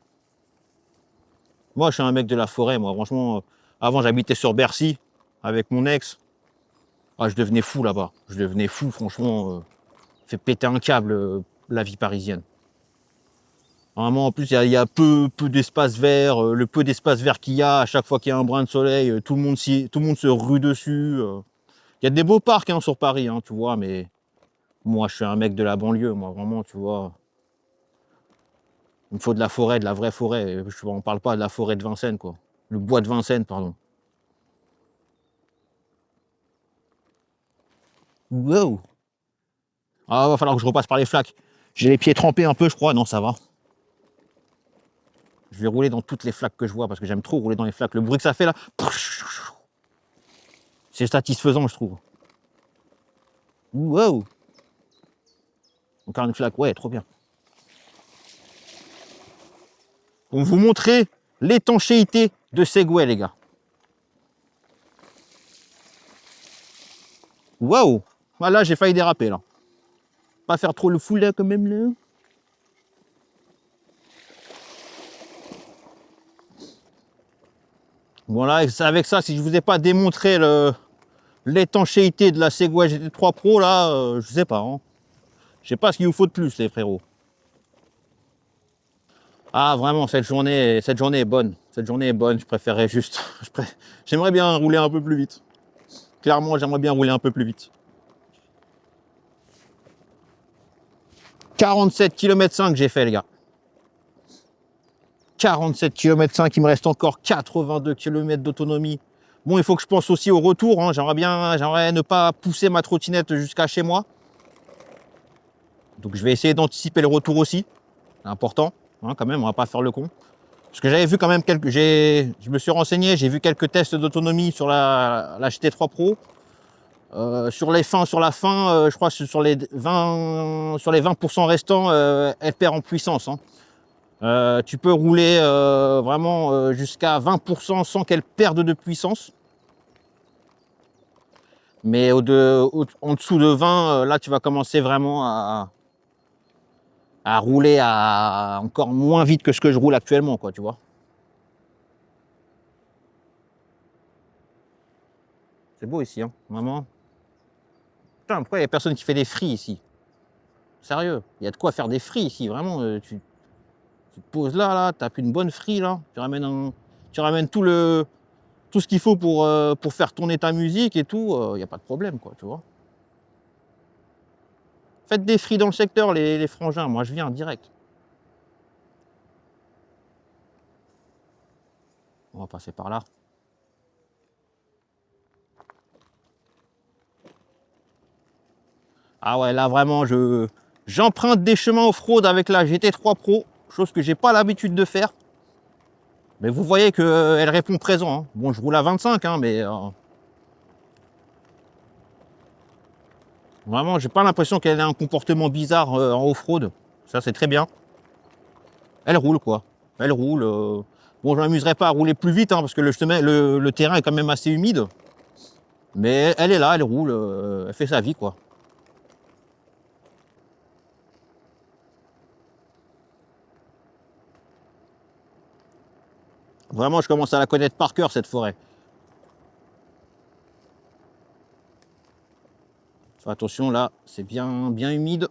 Moi, je suis un mec de la forêt, moi. Franchement, avant, j'habitais sur Bercy avec mon ex. Ah, je devenais fou là-bas. Je devenais fou, franchement. Fait péter un câble, la vie parisienne. Vraiment, en plus, il y a peu d'espace vert. Le peu d'espace vert qu'il y a, à chaque fois qu'il y a un brin de soleil, tout le monde se rue dessus. Il y a des beaux parcs hein, sur Paris, hein, tu vois, mais moi, je suis un mec de la banlieue, moi, vraiment, tu vois. Il me faut de la forêt, de la vraie forêt. On parle pas de la forêt de Vincennes, quoi. Le bois de Vincennes, pardon. Wow. Ah, va falloir que je repasse par les flaques. J'ai les pieds trempés un peu, je crois. Non, ça va. Je vais rouler dans toutes les flaques que je vois parce que j'aime trop rouler dans les flaques. Le bruit que ça fait là, c'est satisfaisant, je trouve. Wow. Encore une flaque, ouais, trop bien. On vous montrer l'étanchéité de Segway, les gars. Waouh. Ah, là, j'ai failli déraper, là. Pas faire trop le fou, là, quand même, là. Voilà, avec ça, si je vous ai pas démontré l'étanchéité de la Segway GT3 Pro, là, je sais pas. Hein. Je sais pas ce qu'il vous faut de plus, les frérots. Ah, vraiment, cette journée est bonne. Cette journée est bonne, je préférerais juste... J'aimerais bien rouler un peu plus vite. Clairement, j'aimerais bien rouler un peu plus vite. 47 km 5 j'ai fait, les gars. 47 km 5, il me reste encore 82 km d'autonomie. Bon, il faut que je pense aussi au retour. Hein. J'aimerais ne pas pousser ma trottinette jusqu'à chez moi. Donc je vais essayer d'anticiper le retour aussi. C'est important, hein, quand même, on va pas faire le con. Parce que j'avais vu quand même je me suis renseigné, j'ai vu quelques tests d'autonomie sur la GT3 Pro. Sur la fin, je crois que sur les 20% restants, elle perd en puissance. Hein. Tu peux rouler vraiment jusqu'à 20% sans qu'elle perde de puissance. Mais en dessous de 20, là tu vas commencer vraiment à rouler encore moins vite que ce que je roule actuellement, quoi, tu vois. C'est beau ici, hein, vraiment. Putain, pourquoi il n'y a personne qui fait des fris ici? Sérieux, il y a de quoi faire des fris ici, vraiment. Tu te poses là, tapes une bonne free, là. Tu ramènes tout ce qu'il faut pour faire tourner ta musique et tout. Il n'y a pas de problème, quoi, tu vois. Faites des fris dans le secteur, les frangins. Moi, je viens direct. On va passer par là. Ah ouais, là, vraiment, j'emprunte des chemins off-road avec la GT3 Pro. Chose que j'ai pas l'habitude de faire. Mais vous voyez qu'elle répond présent. Hein. Bon, je roule à 25, hein, mais... Vraiment, j'ai pas l'impression qu'elle ait un comportement bizarre en off-road. Ça, c'est très bien. Elle roule, quoi. Elle roule. Bon, je m'amuserai pas à rouler plus vite, hein, parce que le terrain est quand même assez humide. Mais elle est là, elle roule. Elle fait sa vie, quoi. Vraiment, je commence à la connaître par cœur, cette forêt. Fais attention, là, c'est bien, bien humide.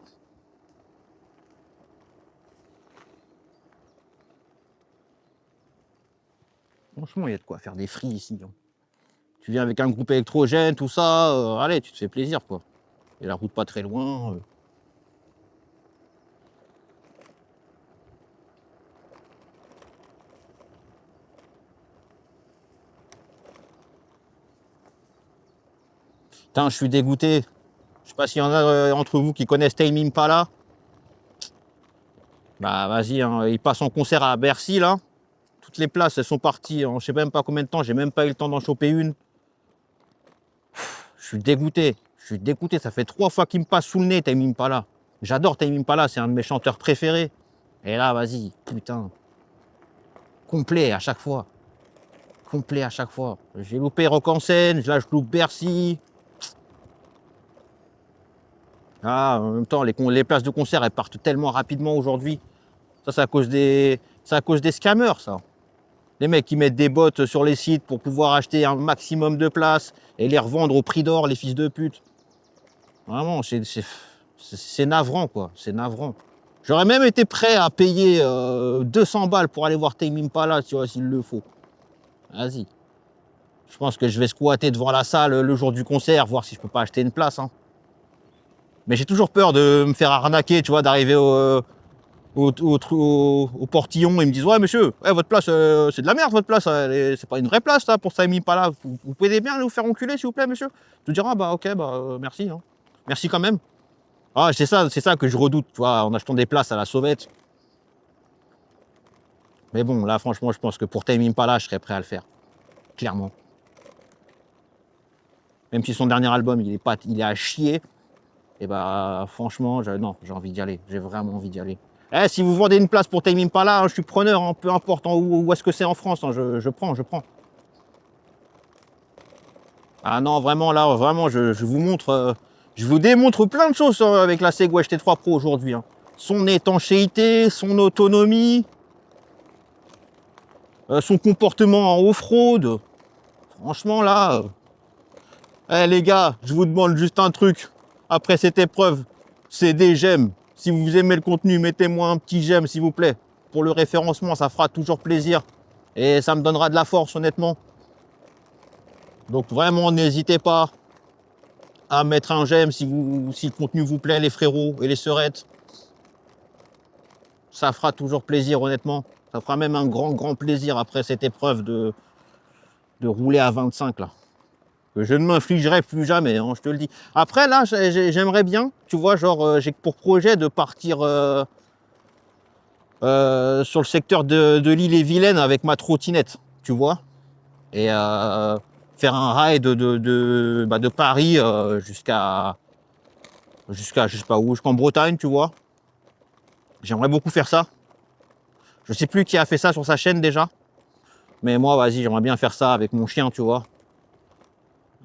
Franchement, il y a de quoi faire des fris ici, hein. Tu viens avec un groupe électrogène, tout ça, allez, tu te fais plaisir, quoi. Et la route pas très loin. Putain, je suis dégoûté. Je sais pas s'il y en a entre vous qui connaissent Tame Impala. Bah vas-y, hein, il passe en concert à Bercy, là. Toutes les places, elles sont parties en je sais même pas combien de temps. J'ai même pas eu le temps d'en choper une. Je suis dégoûté. Je suis dégoûté. Ça fait 3 fois qu'il me passe sous le nez, Tame Impala. J'adore Tame Impala, c'est un de mes chanteurs préférés. Et là, vas-y, putain. Complet à chaque fois. Complet à chaque fois. J'ai loupé Rock en scène, là je loupe Bercy. Ah, en même temps, les places de concert, elles partent tellement rapidement aujourd'hui. Ça, c'est à cause des scammers, ça. Les mecs qui mettent des bots sur les sites pour pouvoir acheter un maximum de places et les revendre au prix d'or, les fils de pute. Vraiment, c'est navrant, quoi. C'est navrant. J'aurais même été prêt à payer 200 balles pour aller voir Tame Impala, tu vois, s'il le faut. Vas-y. Je pense que je vais squatter devant la salle le jour du concert, voir si je peux pas acheter une place, hein. Mais j'ai toujours peur de me faire arnaquer, tu vois, d'arriver au portillon et ils me disent ouais monsieur, ouais, votre place c'est de la merde votre place, c'est pas une vraie place là pour ça mis pas là. Vous pouvez bien vous faire enculer s'il vous plaît monsieur. Tu diras bah ok bah merci, hein. Merci quand même. Ah c'est ça que je redoute, tu vois, en achetant des places à la sauvette. Mais bon là franchement je pense que pour Tame Impala je serais prêt à le faire. Clairement. Même si son dernier album il est à chier. Et bah franchement, non, j'ai envie d'y aller. J'ai vraiment envie d'y aller. Eh, si vous vendez une place pour Tame Impala, hein, je suis preneur, hein, peu importe où est-ce que c'est en France, hein, je prends. Ah non, vraiment là, vraiment, je vous montre, je vous démontre plein de choses avec la Segway GT3 Pro aujourd'hui, hein. Son étanchéité, son autonomie, son comportement en off-road. Franchement là, les gars, je vous demande juste un truc. Après cette épreuve, c'est des j'aime. Si vous aimez le contenu, mettez-moi un petit j'aime, s'il vous plaît. Pour le référencement, ça fera toujours plaisir. Et ça me donnera de la force, honnêtement. Donc vraiment, n'hésitez pas à mettre un j'aime si le contenu vous plaît, les frérots et les sœurettes. Ça fera toujours plaisir, honnêtement. Ça fera même un grand plaisir après cette épreuve de rouler à 25, là. Que je ne m'infligerai plus jamais, hein, je te le dis. Après, là, j'aimerais bien, tu vois, genre, j'ai pour projet de partir sur le secteur de l'Île-et-Vilaine avec ma trottinette, tu vois, et faire un ride de Paris jusqu'à je sais pas où, jusqu'en Bretagne, tu vois. J'aimerais beaucoup faire ça. Je sais plus qui a fait ça sur sa chaîne déjà, mais moi, vas-y, j'aimerais bien faire ça avec mon chien, tu vois.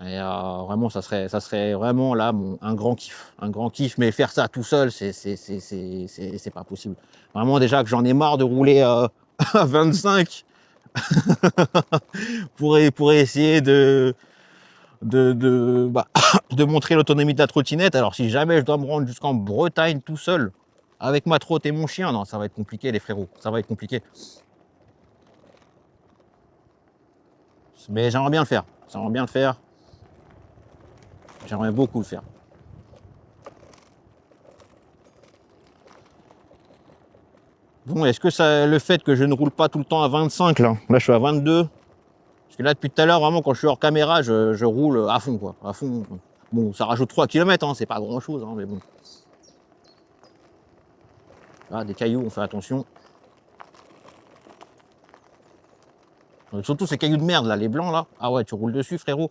Et vraiment, ça serait vraiment là un grand kiff, mais faire ça tout seul, c'est pas possible. Vraiment déjà que j'en ai marre de rouler à 25 pour essayer bah, de montrer l'autonomie de la trottinette. Alors si jamais je dois me rendre jusqu'en Bretagne tout seul avec ma trotte et mon chien, non, ça va être compliqué les frérots, ça va être compliqué. Mais j'aimerais bien le faire, j'aimerais beaucoup le faire. Bon, est-ce que ça, le fait que je ne roule pas tout le temps à 25, là je suis à 22, parce que là depuis tout à l'heure, vraiment quand je suis hors caméra, je roule à fond, quoi, à fond. Bon, ça rajoute 3 km, hein, c'est pas grand chose, hein, mais bon. Là, des cailloux, on fait attention. Surtout ces cailloux de merde là, les blancs là. Ah ouais, tu roules dessus, frérot.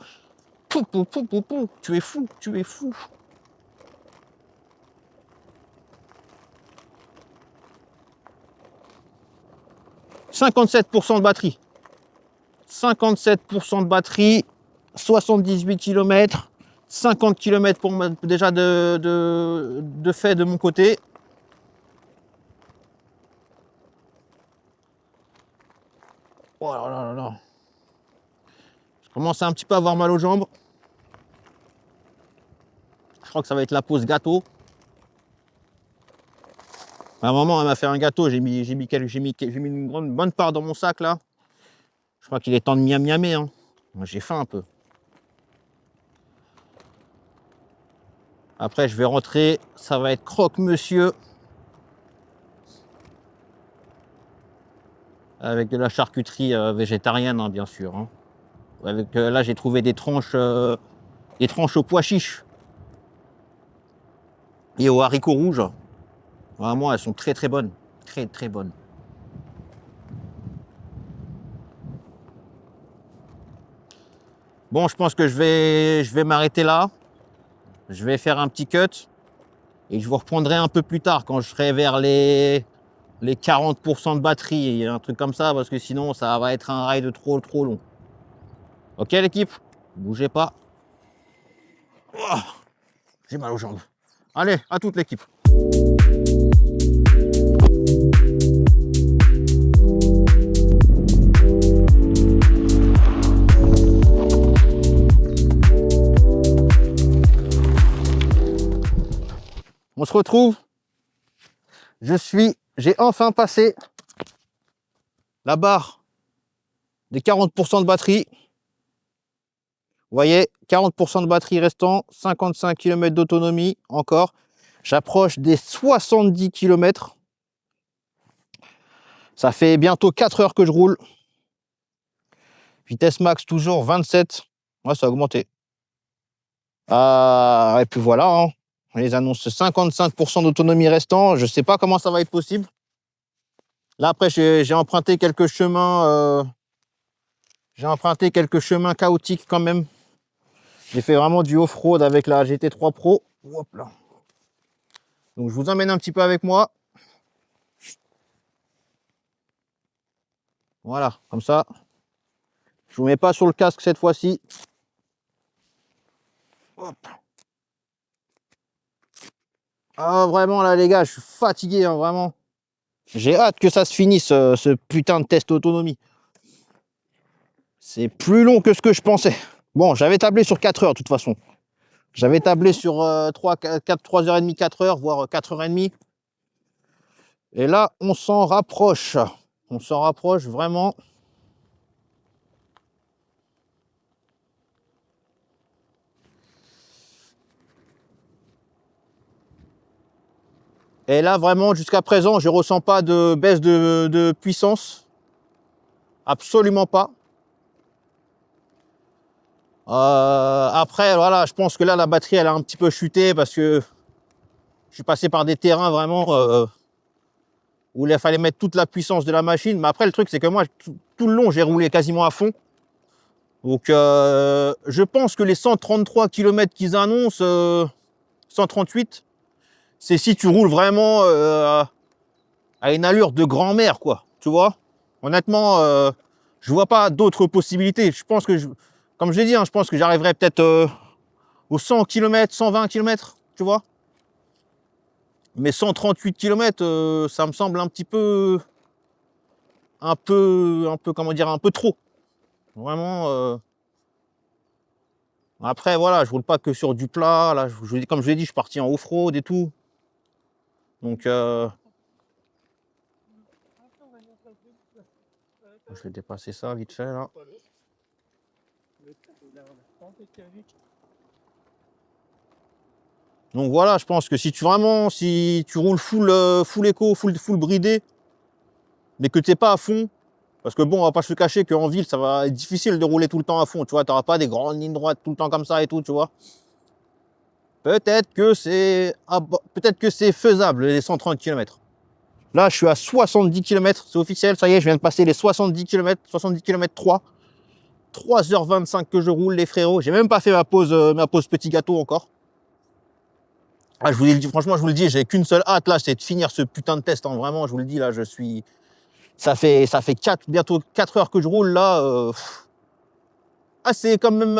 Pou, pou, pou, pou, pou. Tu es fou, tu es fou. « 57% de batterie. 57% de batterie, 78 km, 50 km pour déjà de fait de mon côté. Oh là là là là. Je commence à un petit peu avoir mal aux jambes. Je crois que ça va être la pause gâteau. À un moment, elle m'a fait un gâteau. J'ai mis une bonne part dans mon sac là. Je crois qu'il est temps de miam-miamer. Hein. Moi, j'ai faim un peu. Après, je vais rentrer. Ça va être croque-monsieur. Avec de la charcuterie végétarienne, hein, bien sûr. Hein. Avec, là, j'ai trouvé des tranches au pois chiches et aux haricots rouges. Vraiment, elles sont très très bonnes. Très très bonnes. Bon, je pense que je vais m'arrêter là. Je vais faire un petit cut. Et je vous reprendrai un peu plus tard quand je serai vers les 40% de batterie, un truc comme ça, parce que sinon ça va être un ride trop long. Ok l'équipe, bougez pas. Oh, j'ai mal aux jambes. Allez, à toute l'équipe. On se retrouve. J'ai enfin passé la barre des 40% de batterie. Vous voyez, 40% de batterie restant, 55 km d'autonomie encore. J'approche des 70 km. Ça fait bientôt 4 heures que je roule. Vitesse max toujours 27. Ouais, ça a augmenté. Et puis voilà, hein. On les annonce 55% d'autonomie restant. Je ne sais pas comment ça va être possible. Là, après, j'ai emprunté quelques chemins. J'ai emprunté quelques chemins chaotiques quand même. J'ai fait vraiment du off-road avec la GT3 Pro. Hop là. Donc, je vous emmène un petit peu avec moi. Voilà, comme ça. Je vous mets pas sur le casque cette fois-ci. Ah, vraiment, là, les gars, je suis fatigué, hein, vraiment. J'ai hâte que ça se finisse, ce putain de test d'autonomie. C'est plus long que ce que je pensais. Bon, j'avais tablé sur 4 heures, de toute façon. J'avais tablé sur 3h30, 4 heures, voire 4h30. Et là, on s'en rapproche. On s'en rapproche vraiment. Et là, vraiment, jusqu'à présent, je ne ressens pas de baisse de puissance. Absolument pas. Après, voilà, je pense que là, la batterie, elle a un petit peu chuté parce que je suis passé par des terrains vraiment où il fallait mettre toute la puissance de la machine. Mais après, le truc, c'est que moi, tout le long, j'ai roulé quasiment à fond. Donc, je pense que les 133 km qu'ils annoncent, 138, c'est si tu roules vraiment à une allure de grand-mère, quoi. Tu vois? Honnêtement, je vois pas d'autres possibilités. Je pense que, comme je l'ai dit, hein, je pense que j'arriverai peut-être aux 100 km, 120 km, tu vois? Mais 138 km, ça me semble un peu, comment dire, un peu trop. Vraiment. Après, voilà, je roule pas que sur du plat. Là, comme je l'ai dit, je suis parti en off-road et tout. Donc, je vais dépasser ça vite fait là. Donc voilà, je pense que si tu roules full éco, full bridé, mais que tu n'es pas à fond, parce que bon, on va pas se cacher qu'en ville, ça va être difficile de rouler tout le temps à fond, tu vois, tu n'auras pas des grandes lignes droites tout le temps comme ça et tout, tu vois. Peut-être que c'est faisable, les 130 km. Là, je suis à 70 km, c'est officiel, ça y est, je viens de passer les 70 km, 70 km 3. 3h25 que je roule, les frérots. J'ai même pas fait ma pause petit gâteau encore. Ah, je vous le dis, franchement, je vous le dis, j'ai qu'une seule hâte là, c'est de finir ce putain de test. Hein. Vraiment, je vous le dis, là, ça fait bientôt 4 heures que je roule là. Ah, c'est quand même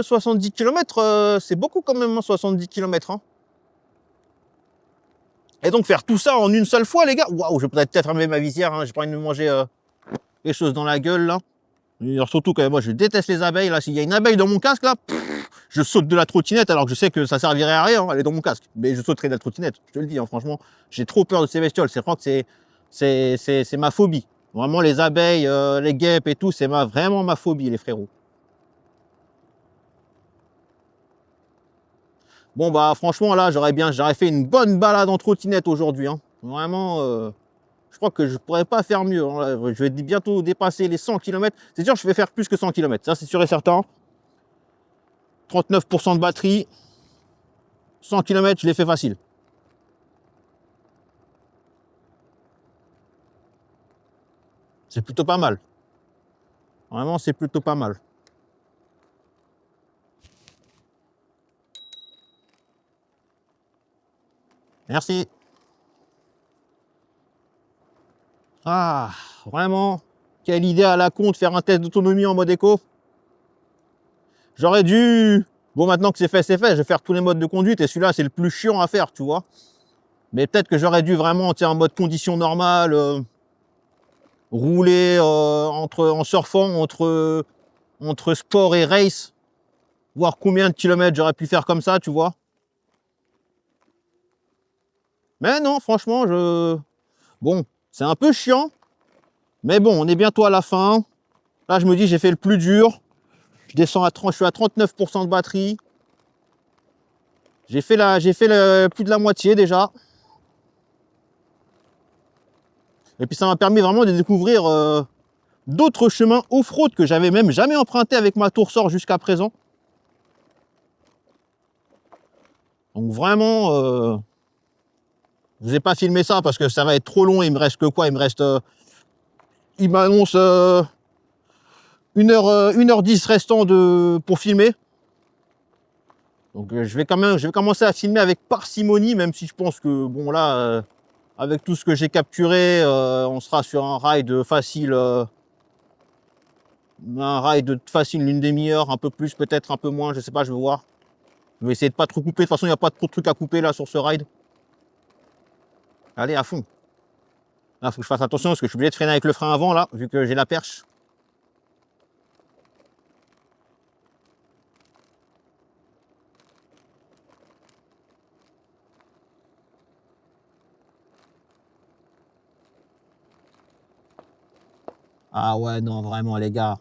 70 km, c'est beaucoup quand même, 70 km. Hein. Et donc faire tout ça en une seule fois, les gars. Waouh, je vais peut-être fermer ma visière, hein, j'ai pas envie de me manger quelque chose dans la gueule là. Et alors, surtout que moi je déteste les abeilles. Là, s'il y a une abeille dans mon casque là, je saute de la trottinette alors que je sais que ça servirait à rien, elle est dans mon casque. Mais je sauterai de la trottinette, je te le dis, hein, franchement, j'ai trop peur de ces bestioles. C'est vraiment que c'est ma phobie. Vraiment les abeilles, les guêpes et tout, c'est vraiment ma phobie les frérots. Bon bah franchement là j'aurais fait une bonne balade en trottinette aujourd'hui. Hein. Vraiment, je crois que je pourrais pas faire mieux. Hein. Là, je vais bientôt dépasser les 100 km. C'est sûr que je vais faire plus que 100 km, ça c'est sûr et certain. 39% de batterie, 100 km je l'ai fait facile. C'est plutôt pas mal. Vraiment c'est plutôt pas mal. Merci. Ah, vraiment, quelle idée à la con de faire un test d'autonomie en mode éco. J'aurais dû... Bon, maintenant que c'est fait, je vais faire tous les modes de conduite et celui-là, c'est le plus chiant à faire, tu vois. Mais peut-être que j'aurais dû vraiment, en mode condition normale, rouler en surfant entre sport et race, voir combien de kilomètres j'aurais pu faire comme ça, tu vois. Mais non, franchement, bon, c'est un peu chiant, mais bon, on est bientôt à la fin. Là, je me dis, j'ai fait le plus dur. Je descends à 30, je suis à 39% de batterie. J'ai fait plus de la moitié déjà. Et puis ça m'a permis vraiment de découvrir d'autres chemins off-road que j'avais même jamais emprunté avec ma Toursor jusqu'à présent. Donc vraiment, je vous ai pas filmé ça parce que ça va être trop long. Il me reste que quoi? Il me reste, il m'annonce 1h10 restant pour filmer. Donc je vais commencer à filmer avec parcimonie, même si je pense que bon là, avec tout ce que j'ai capturé, on sera sur un ride facile, une demi-heure, un peu plus, peut-être un peu moins, je sais pas, je vais voir. Je vais essayer de pas trop couper. De toute façon, il n'y a pas trop de trucs à couper là sur ce ride. Allez, à fond. Là, il faut que je fasse attention parce que je suis obligé de freiner avec le frein avant là, vu que j'ai la perche. Ah ouais, non, vraiment, les gars.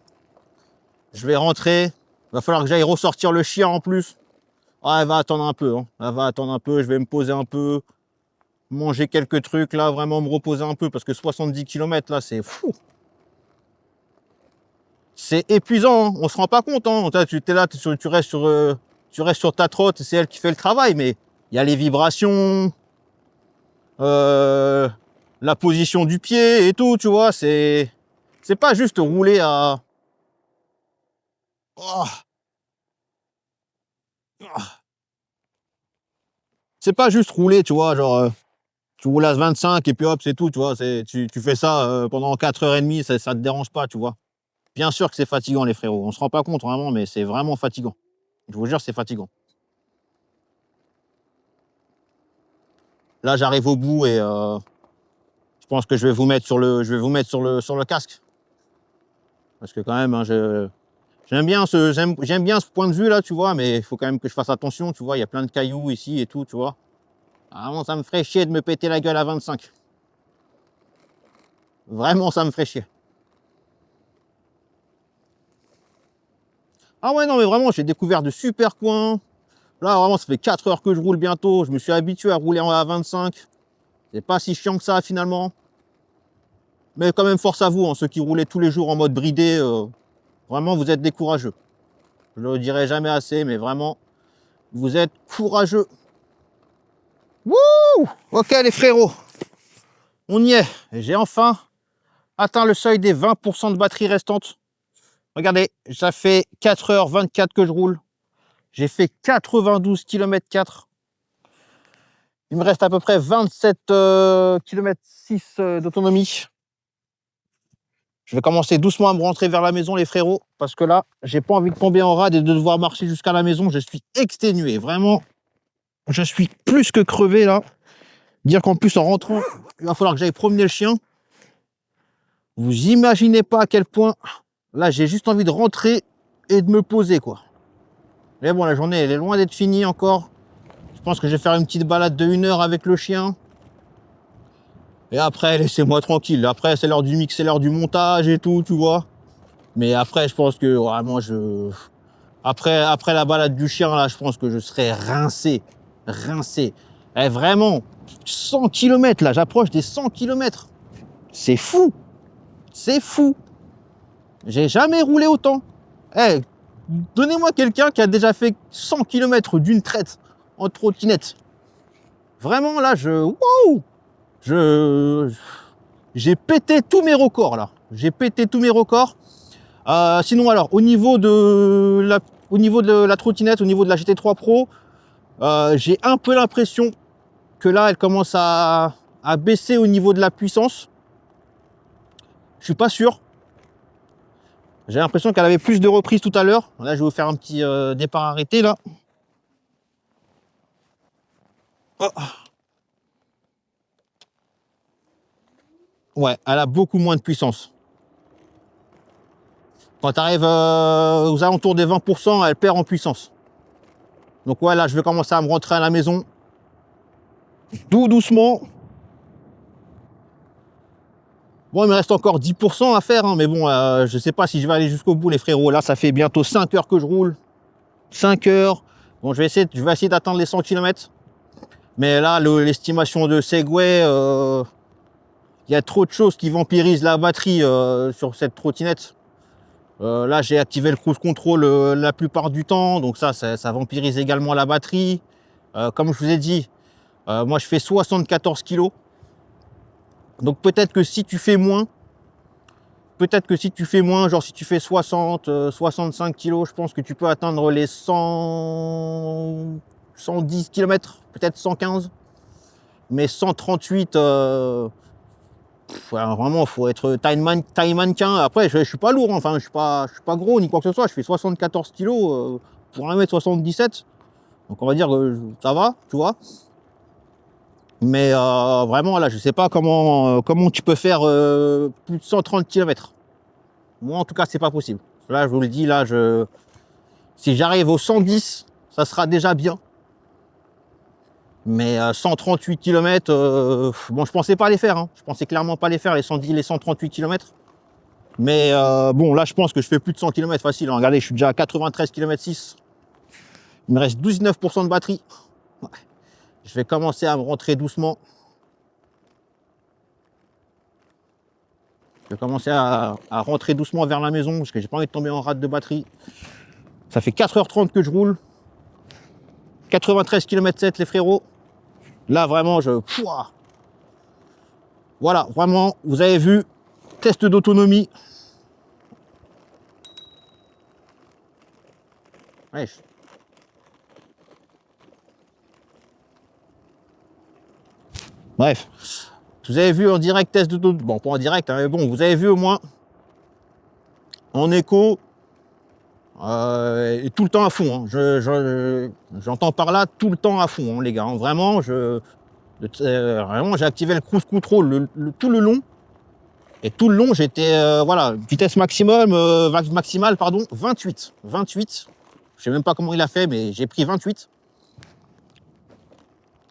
Je vais rentrer. Il va falloir que j'aille ressortir le chien en plus. Ah, elle va attendre un peu. Hein. Elle va attendre un peu. Je vais me poser un peu. Manger quelques trucs là, vraiment me reposer un peu parce que 70 km là, c'est fou. C'est épuisant. Hein. On se rend pas compte. Hein. Tu es là, tu restes sur ta trotte. C'est elle qui fait le travail. Mais il y a les vibrations. La position du pied et tout, tu vois, c'est pas juste rouler à... Oh. C'est pas juste rouler, tu vois, genre, tu roules à 25 et puis hop, c'est tout, tu vois, tu fais ça pendant 4h30, ça te dérange pas, tu vois. Bien sûr que c'est fatigant, les frérots, on se rend pas compte vraiment, mais c'est vraiment fatigant. Je vous jure, c'est fatigant. Là, j'arrive au bout et je pense que je vais vous mettre sur le casque. Parce que quand même, hein, j'aime bien ce point de vue là, tu vois, mais il faut quand même que je fasse attention, tu vois, il y a plein de cailloux ici et tout, tu vois. Vraiment, ça me ferait chier de me péter la gueule à 25. Vraiment, ça me ferait chier. Ah ouais, non, mais vraiment, j'ai découvert de super coins. Là, vraiment, ça fait 4 heures que je roule bientôt. Je me suis habitué à rouler à 25. C'est pas si chiant que ça, finalement. Mais quand même, force à vous, hein, ceux qui roulaient tous les jours en mode bridé. Vraiment, vous êtes des courageux. Je le dirai jamais assez, mais vraiment, vous êtes courageux. Wouh! Ok, les frérots. On y est. J'ai enfin atteint le seuil des 20% de batterie restante. Regardez, ça fait 4h24 que je roule. J'ai fait 92 km 4. Il me reste à peu près 27 km 6 d'autonomie. Je vais commencer doucement à me rentrer vers la maison, les frérots, parce que là, j'ai pas envie de tomber en rade et de devoir marcher jusqu'à la maison. Je suis exténué, vraiment. Je suis plus que crevé là. Dire qu'en plus, en rentrant, il va falloir que j'aille promener le chien. Vous imaginez pas à quel point, là, j'ai juste envie de rentrer et de me poser, quoi. Mais bon, la journée, elle est loin d'être finie encore. Je pense que je vais faire une petite balade de 1 heure avec le chien. Et après, laissez-moi tranquille. Après, c'est l'heure du mix, c'est l'heure du montage et tout, tu vois. Mais après, je pense que vraiment, après la balade du chien, là, je pense que je serai rincé. Rincé. Eh, vraiment, 100 km, là, j'approche des 100 km. C'est fou. C'est fou. J'ai jamais roulé autant. Eh, donnez-moi quelqu'un qui a déjà fait 100 km d'une traite en trottinette. Vraiment, là, waouh, j'ai pété tous mes records, là. J'ai pété tous mes records. Sinon, alors, au niveau de la trottinette, au niveau de la GT3 Pro, j'ai un peu l'impression que là, elle commence à baisser au niveau de la puissance. Je suis pas sûr. J'ai l'impression qu'elle avait plus de reprises tout à l'heure. Là, je vais vous faire un petit départ arrêté, là. Oh. Ouais, elle a beaucoup moins de puissance. Quand tu arrives aux alentours des 20%, elle perd en puissance. Donc ouais, là, je vais commencer à me rentrer à la maison. Tout doucement. Bon, il me reste encore 10% à faire, hein, mais bon, je sais pas si je vais aller jusqu'au bout, les frérots. Là, ça fait bientôt 5 heures que je roule. 5 heures. Bon, je vais essayer d'atteindre les 100 km. Mais là, l'estimation de Segway, il y a trop de choses qui vampirisent la batterie sur cette trottinette. Là, j'ai activé le cruise control la plupart du temps, donc ça vampirise également la batterie. Comme je vous ai dit, moi je fais 74 kg. Donc peut-être que si tu fais moins, genre si tu fais 60, 65 kg, je pense que tu peux atteindre les 100, 110 km, peut-être 115. Mais 138, vraiment, il faut être taille mannequin. Après, je suis pas lourd, hein. Enfin, je suis pas gros ni quoi que ce soit. Je fais 74 kg pour 1m77. Donc, on va dire que ça va, tu vois. Mais vraiment, là, je sais pas comment tu peux faire plus de 130 km. Moi, en tout cas, c'est pas possible. Là, je vous le dis, là, si j'arrive aux 110, ça sera déjà bien. Mais 138 km, bon, je pensais pas les faire. Hein. Je pensais clairement pas les faire, les 110, les 138 km. Mais bon, là, je pense que je fais plus de 100 km facile. Hein. Regardez, je suis déjà à 93 km 6. Il me reste 19% de batterie. Ouais. Je vais commencer à me rentrer doucement. Je vais commencer à rentrer doucement vers la maison parce que j'ai pas envie de tomber en rate de batterie. Ça fait 4h30 que je roule. 93 km 7, les frérots. Là, vraiment, voilà, vraiment, vous avez vu, test d'autonomie. Ouais. Bref, vous avez vu en direct test d'autonomie. Bon, pas en direct, hein, mais bon, vous avez vu au moins en écho et tout le temps à fond. Hein. J'entends par là tout le temps à fond, hein, les gars. Hein. Vraiment, vraiment, j'ai activé le cruise control tout le long. Et tout le long, j'étais, voilà, vitesse maximale, pardon, 28. 28. Je sais même pas comment il a fait, mais j'ai pris 28.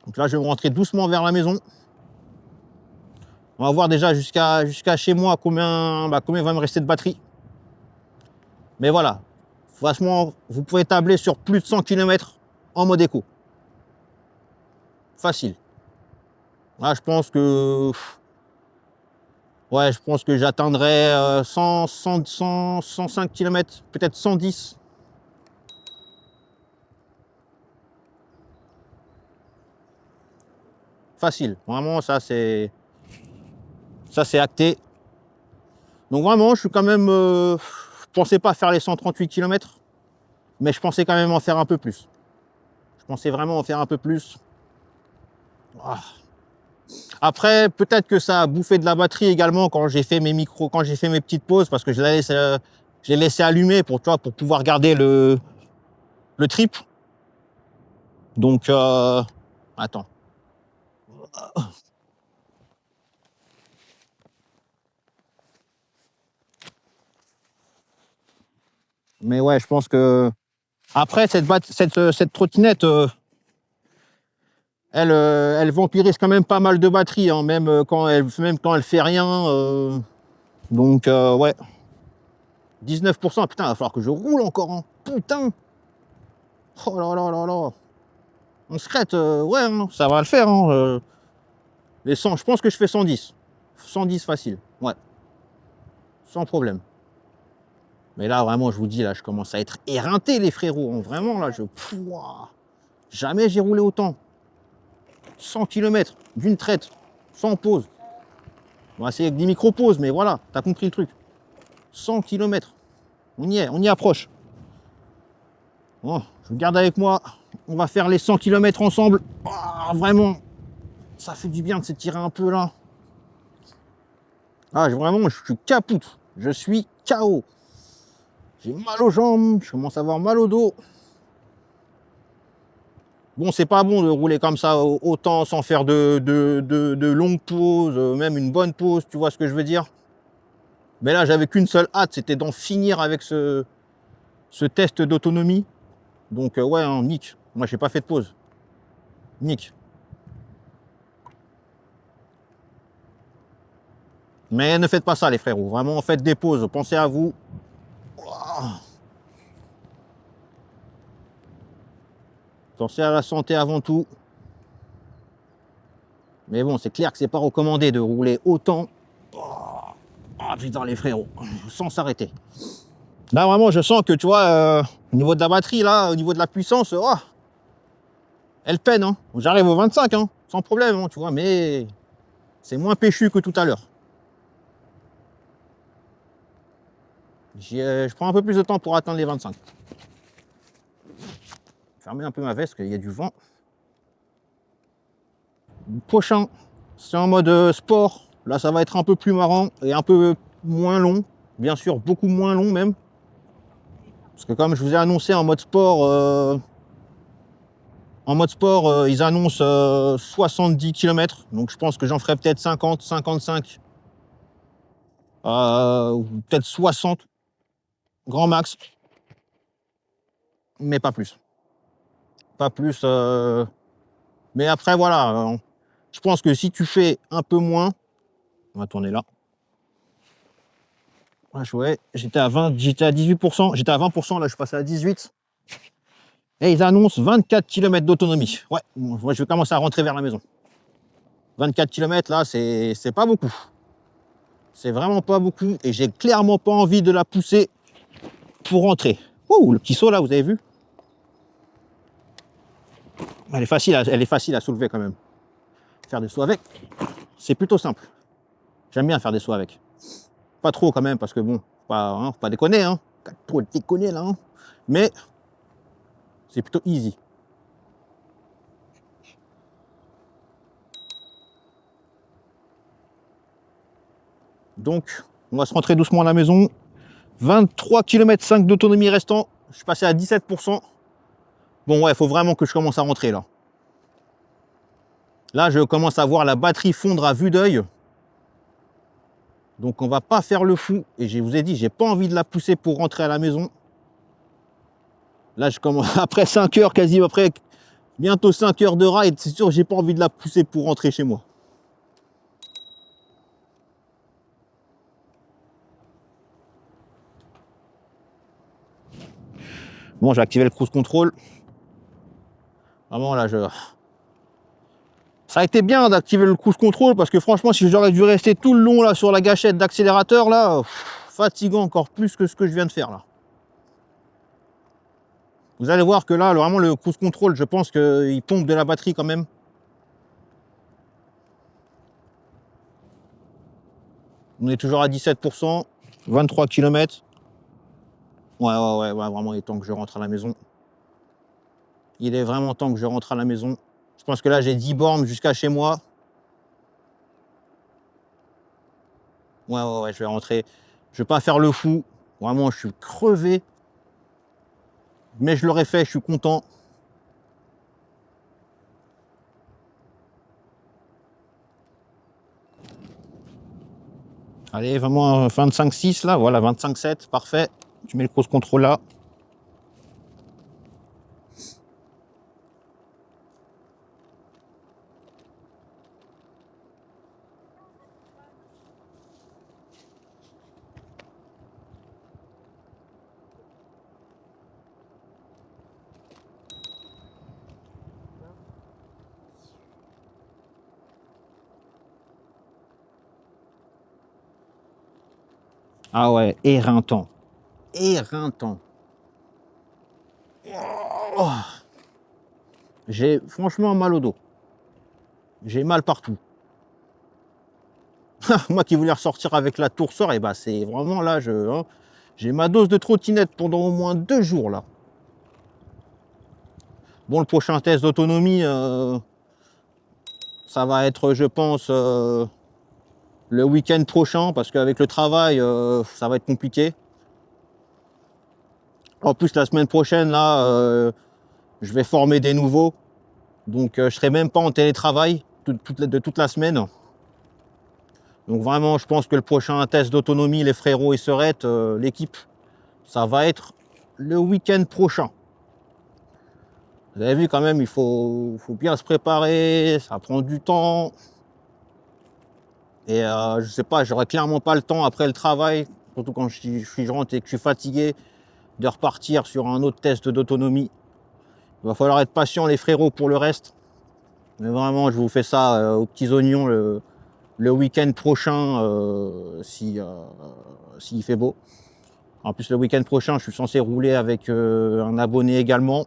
Donc là, je vais me rentrer doucement vers la maison. On va voir déjà jusqu'à chez moi combien va me rester de batterie. Mais voilà, franchement, vous pouvez tabler sur plus de 100 km en mode éco. Facile. Là, je pense que... Ouais, je pense que j'atteindrai 105 km, peut-être 110. Facile. Vraiment, ça c'est acté. Donc vraiment, je suis quand même... je pensais pas faire les 138 km, mais je pensais quand même en faire un peu plus. Je pensais vraiment en faire un peu plus. Ah. Après, peut-être que ça a bouffé de la batterie également quand j'ai fait mes petites pauses, parce que je l'ai laissé allumer pour pouvoir garder le trip. Donc, attends. Mais ouais, je pense que... Après, cette trottinette, elle vampirise quand même pas mal de batterie, hein, même quand elle fait rien. Donc, ouais. 19%, putain, il va falloir que je roule encore, hein. Putain. Oh là là là là. On se crête, ouais, hein, ça va le faire. Hein, les 100, je pense que je fais 110. 110 facile, ouais. Sans problème. Mais là, vraiment, je vous dis, là, je commence à être éreinté, les frérots. Hein. Vraiment, là, Pouah. Jamais j'ai roulé autant. 100 km d'une traite, sans pause. Bon, c'est avec des micro-pauses, mais voilà, t'as compris le truc. 100 km. On y est, on y approche. Bon, je vous garde avec moi. On va faire les 100 km ensemble. Oh, vraiment, ça fait du bien de s'étirer un peu là. Ah, vraiment, je suis capoute. Je suis KO. J'ai mal aux jambes, je commence à avoir mal au dos. Bon, c'est pas bon de rouler comme ça autant sans faire de longues pauses, même une bonne pause, tu vois ce que je veux dire. Mais là, j'avais qu'une seule hâte, c'était d'en finir avec ce test d'autonomie. Donc, ouais, hein, nick. Moi, j'ai pas fait de pause. Nick. Mais ne faites pas ça, les frérots. Vraiment, faites des pauses. Pensez à vous. Pensez à la santé avant tout. Mais bon, c'est clair que c'est pas recommandé de rouler autant. Ah putain, les frérots, sans s'arrêter. Là, vraiment, je sens que, tu vois, au niveau de la batterie, là, au niveau de la puissance, oh, elle peine. Hein. J'arrive au 25, hein, sans problème, hein, tu vois, mais c'est moins péchu que tout à l'heure. Je prends un peu plus de temps pour atteindre les 25. Fermer un peu ma veste, parce qu'il y a du vent. Le prochain, c'est en mode sport. Là, ça va être un peu plus marrant et un peu moins long. Bien sûr, beaucoup moins long même. Parce que comme je vous ai annoncé en mode sport, ils annoncent 70 km. Donc je pense que j'en ferai peut-être 50, 55, ou peut-être 60, grand max. Mais pas plus. Pas plus. Mais après, voilà. Je pense que si tu fais un peu moins, on va tourner là. Ouais, j'étais à 20, j'étais à 18%, j'étais à 20%, là je suis passé à 18%. Et ils annoncent 24 km d'autonomie. Ouais, moi je vais commencer à rentrer vers la maison. 24 km là, c'est pas beaucoup. C'est vraiment pas beaucoup et j'ai clairement pas envie de la pousser pour rentrer. Ouh, le petit saut là, vous avez vu? Elle est facile à soulever quand même. Faire des sauts avec, c'est plutôt simple. J'aime bien faire des sauts avec. Pas trop quand même parce que bon, faut pas déconner, hein. Trop déconner là, hein. Mais c'est plutôt easy. Donc, on va se rentrer doucement à la maison. 23 km 5 d'autonomie restant. Je suis passé à 17%. Bon, ouais, il faut vraiment que je commence à rentrer là. Là, je commence à voir la batterie fondre à vue d'œil. Donc, on va pas faire le fou. Et je vous ai dit, j'ai pas envie de la pousser pour rentrer à la maison. Là, je commence après 5 heures, quasi après bientôt 5 heures de ride. C'est sûr, j'ai pas envie de la pousser pour rentrer chez moi. Bon, j'ai activé le cruise control. Vraiment, là, ça a été bien d'activer le cruise control parce que franchement, si j'aurais dû rester tout le long là sur la gâchette d'accélérateur, là, fatigant encore plus que ce que je viens de faire là. Vous allez voir que là, vraiment, le cruise control, je pense qu'il pompe de la batterie quand même. On est toujours à 17%, 23 km. Ouais, vraiment, il est temps que je rentre à la maison. Il est vraiment temps que je rentre à la maison. Je pense que là, j'ai 10 bornes jusqu'à chez moi. Ouais, je vais rentrer. Je vais pas faire le fou. Vraiment, je suis crevé. Mais je l'aurais fait, je suis content. Allez, vraiment 25,6 là, voilà, 25,7, parfait. Je mets le cruise control là. Ah ouais, éreintant. Éreintant. Oh. J'ai franchement mal au dos. J'ai mal partout. Moi qui voulais ressortir avec la tourseur, et bah c'est vraiment là, j'ai ma dose de trottinette pendant au moins 2 jours là. Bon, le prochain test d'autonomie, ça va être, je pense, le week-end prochain, parce qu'avec le travail, ça va être compliqué. En plus, la semaine prochaine, là, je vais former des nouveaux. Donc, je ne serai même pas en télétravail de toute la semaine. Donc, vraiment, je pense que le prochain test d'autonomie, les frérots et sœurettes, l'équipe, ça va être le week-end prochain. Vous avez vu quand même, il faut bien se préparer, ça prend du temps. Et je sais pas, j'aurai clairement pas le temps après le travail, surtout quand je rentre et que je suis fatigué, de repartir sur un autre test d'autonomie. Il va falloir être patient les frérots pour le reste. Mais vraiment, je vous fais ça aux petits oignons le week-end prochain s'il fait beau. En plus, le week-end prochain, je suis censé rouler avec un abonné également,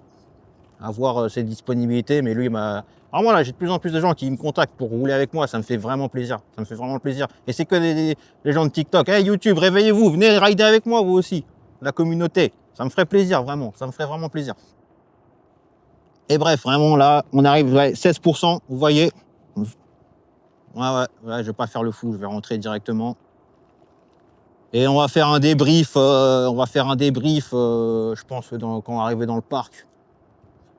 avoir ses disponibilités. Mais lui, vraiment là, j'ai de plus en plus de gens qui me contactent pour rouler avec moi. Ça me fait vraiment plaisir. Ça me fait vraiment plaisir. Et c'est que les gens de TikTok. Hey YouTube, réveillez-vous, venez rider avec moi, vous aussi. La communauté. Ça me ferait plaisir, vraiment. Ça me ferait vraiment plaisir. Et bref, vraiment là, on arrive, ouais, 16%, vous voyez. Ouais, je vais pas faire le fou, je vais rentrer directement. Et on va faire un débrief, je pense, quand on va arriver dans le parc.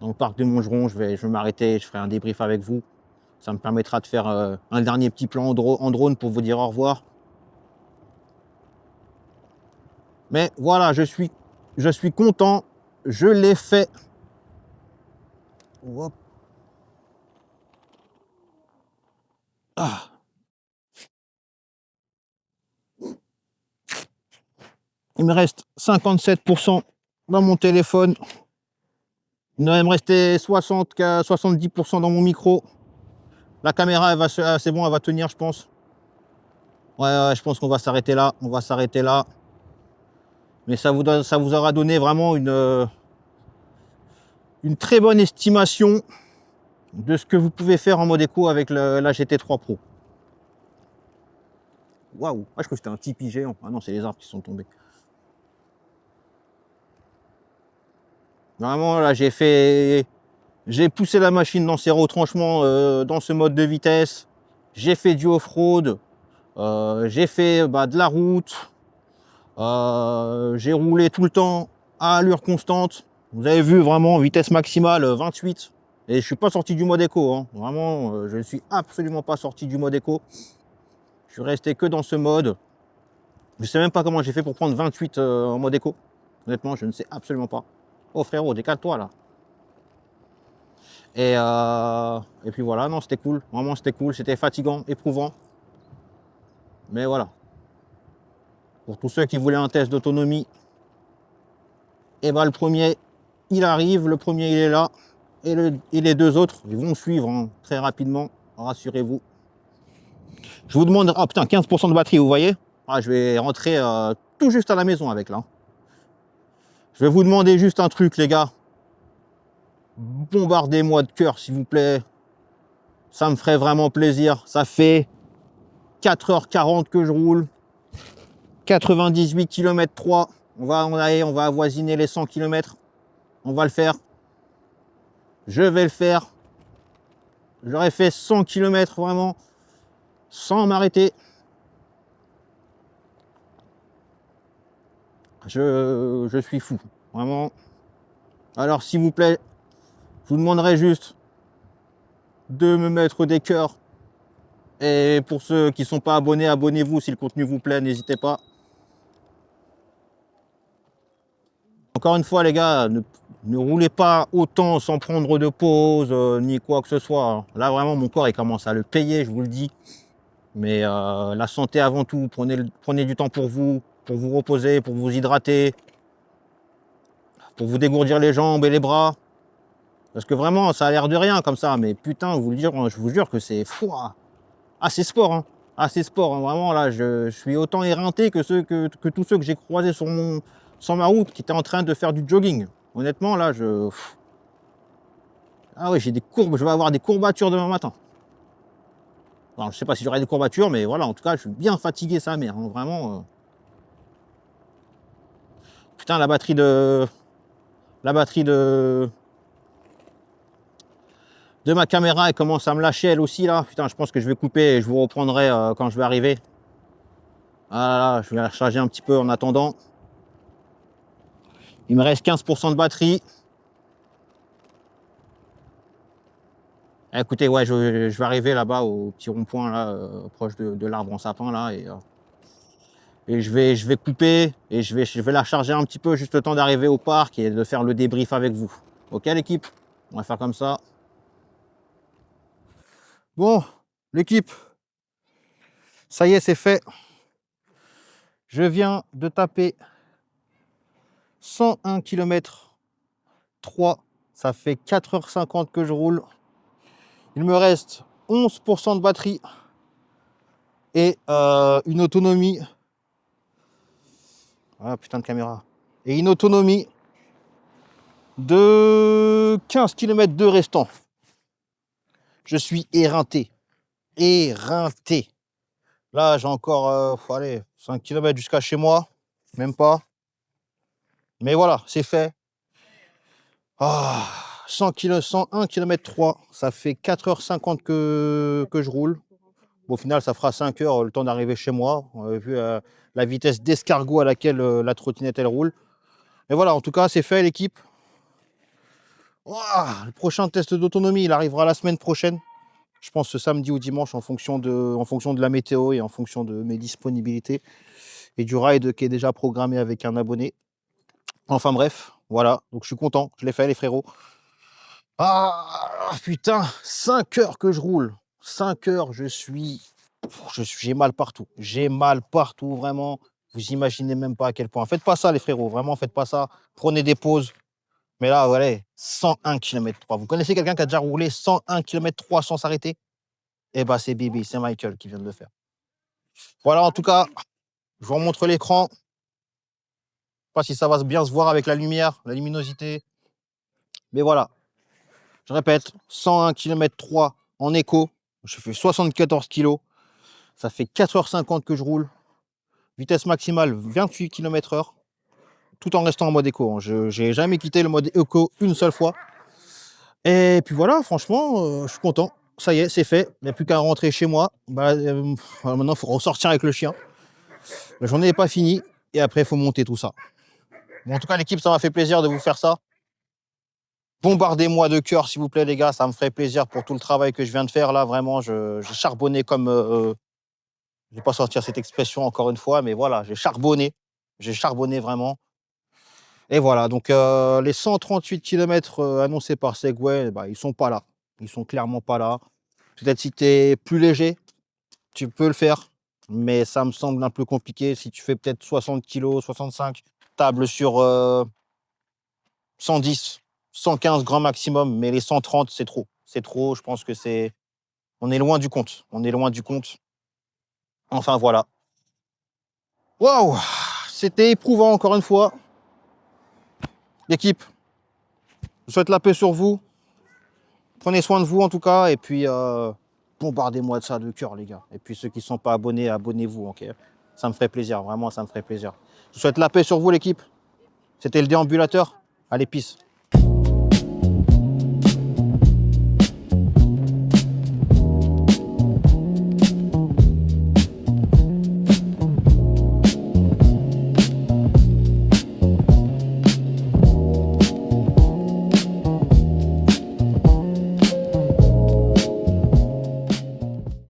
Dans le parc de Montgeron, je vais m'arrêter, je ferai un débrief avec vous. Ça me permettra de faire un dernier petit plan en drone pour vous dire au revoir. Mais voilà, je suis content, je l'ai fait. Hop. Ah. Il me reste 57% dans mon téléphone. Il devrait me rester 70% dans mon micro. La caméra, c'est bon, elle va tenir, je pense. Ouais, je pense qu'on va s'arrêter là. On va s'arrêter là. Mais ça vous aura donné vraiment une très bonne estimation de ce que vous pouvez faire en mode éco avec la GT3 Pro. Waouh, je crois que c'était un tipi géant. Ah non, c'est les arbres qui sont tombés. Vraiment, là, j'ai poussé la machine dans ses retranchements, dans ce mode de vitesse. J'ai fait du off-road. J'ai fait de la route. J'ai roulé tout le temps à allure constante. Vous avez vu vraiment vitesse maximale 28. Et je suis pas sorti du mode éco. Hein. Vraiment, je ne suis absolument pas sorti du mode éco. Je suis resté que dans ce mode. Je sais même pas comment j'ai fait pour prendre 28 en mode éco. Honnêtement, je ne sais absolument pas. Oh frérot, décale-toi là. Et puis voilà, non, c'était cool. Vraiment, c'était cool. C'était fatigant, éprouvant. Mais voilà. Pour tous ceux qui voulaient un test d'autonomie, et le premier, il arrive. Le premier, il est là. Et les deux autres, ils vont suivre hein, très rapidement. Rassurez-vous. Je vous demande... Ah putain, 15% de batterie, vous voyez? Je vais rentrer tout juste à la maison avec là. Je vais vous demander juste un truc, les gars. Bombardez-moi de cœur, s'il vous plaît. Ça me ferait vraiment plaisir. Ça fait 4h40 que je roule. 98 km 3. On va avoisiner les 100 km. On va le faire. Je vais le faire. J'aurais fait 100 km vraiment sans m'arrêter. Je suis fou. Vraiment. Alors, s'il vous plaît, je vous demanderai juste de me mettre des cœurs. Et pour ceux qui ne sont pas abonnés, abonnez-vous si le contenu vous plaît, n'hésitez pas. Encore une fois, les gars, ne roulez pas autant sans prendre de pause, ni quoi que ce soit, hein. Là, vraiment, mon corps, il commence à le payer, je vous le dis. Mais la santé avant tout, prenez du temps pour vous reposer, pour vous hydrater, pour vous dégourdir les jambes et les bras. Parce que vraiment, ça a l'air de rien comme ça, mais putain, je vous jure que c'est fou. Ah, c'est sport, hein. Ah, c'est sport, hein. Vraiment, là, je suis autant éreinté que tous ceux que j'ai croisés sur ma route qui étaient en train de faire du jogging. Honnêtement, là, ah oui, j'ai des courbes, je vais avoir des courbatures demain matin. Alors, je sais pas si j'aurai des courbatures, mais voilà, en tout cas, je suis bien fatigué, sa mère, hein, vraiment. Putain, la batterie de ma caméra, elle commence à me lâcher, elle aussi, là. Putain, je pense que je vais couper et je vous reprendrai quand je vais arriver. Ah là, je vais la recharger un petit peu en attendant. Il me reste 15% de batterie. Écoutez, ouais, je vais arriver là-bas au petit rond-point, là, proche de l'arbre en sapin, là, et je vais couper et je vais la charger un petit peu, juste le temps d'arriver au parc et de faire le débrief avec vous. Ok, l'équipe? On va faire comme ça. Bon, l'équipe, ça y est, c'est fait. Je viens de taper 101 km 3. Ça fait 4h50 que je roule. Il me reste 11% de batterie et une autonomie. Ah putain de caméra. Et une autonomie de 15 km de restant. Je suis éreinté. Éreinté. Là, j'ai encore allez, 5 km jusqu'à chez moi. Même pas. Mais voilà, c'est fait. Ah, 101 km 3. Ça fait 4h50 que je roule. Bon, au final, ça fera 5 heures le temps d'arriver chez moi, vu la vitesse d'escargot à laquelle la trottinette elle roule. Mais voilà, en tout cas, c'est fait l'équipe. Ouah, le prochain test d'autonomie, il arrivera la semaine prochaine. Je pense ce samedi ou dimanche en fonction de la météo et en fonction de mes disponibilités. Et du ride qui est déjà programmé avec un abonné. Enfin bref, voilà. Donc je suis content, je l'ai fait les frérots. Ah putain, 5 heures que je roule. 5 heures, j'ai mal partout. J'ai mal partout, vraiment. Vous imaginez même pas à quel point. Faites pas ça, les frérots. Vraiment, faites pas ça. Prenez des pauses. Mais là, voilà, 101 km 3. Vous connaissez quelqu'un qui a déjà roulé 101 km 3 sans s'arrêter? Eh ben, c'est Bibi, c'est Michael qui vient de le faire. Voilà, en tout cas, je vous remontre l'écran. Je sais pas si ça va bien se voir avec la lumière, la luminosité. Mais voilà, je répète, 101 km 3 en éco. Je fais 74 kg. Ça fait 4h50 que je roule. Vitesse maximale 28 km/h. Tout en restant en mode éco. Je n'ai jamais quitté le mode éco une seule fois. Et puis voilà, franchement, je suis content. Ça y est, c'est fait. Il n'y a plus qu'à rentrer chez moi. Maintenant, il faut ressortir avec le chien. La journée n'est pas finie. Et après, il faut monter tout ça. Bon, en tout cas, l'équipe, ça m'a fait plaisir de vous faire ça. Bombardez-moi de cœur, s'il vous plaît, les gars. Ça me ferait plaisir pour tout le travail que je viens de faire. Là, vraiment, j'ai charbonné comme... je ne vais pas sortir cette expression encore une fois, mais voilà, j'ai charbonné. J'ai charbonné vraiment. Et voilà, donc les 138 km annoncés par Segway, bah, ils sont pas là. Ils sont clairement pas là. Peut-être si tu es plus léger, tu peux le faire. Mais ça me semble un peu compliqué. Si tu fais peut-être 60 kg, 65, table sur 110, 115 grands maximum. Mais les 130, c'est trop. C'est trop, je pense que c'est... On est loin du compte. On est loin du compte. Enfin, voilà. Waouh! C'était éprouvant encore une fois. L'équipe, je souhaite la paix sur vous. Prenez soin de vous en tout cas. Et puis, bombardez-moi de ça de cœur, les gars. Et puis, ceux qui ne sont pas abonnés, abonnez-vous. Okay, ça me ferait plaisir. Vraiment, ça me ferait plaisir. Je souhaite la paix sur vous, l'équipe. C'était le déambulateur. Allez, peace.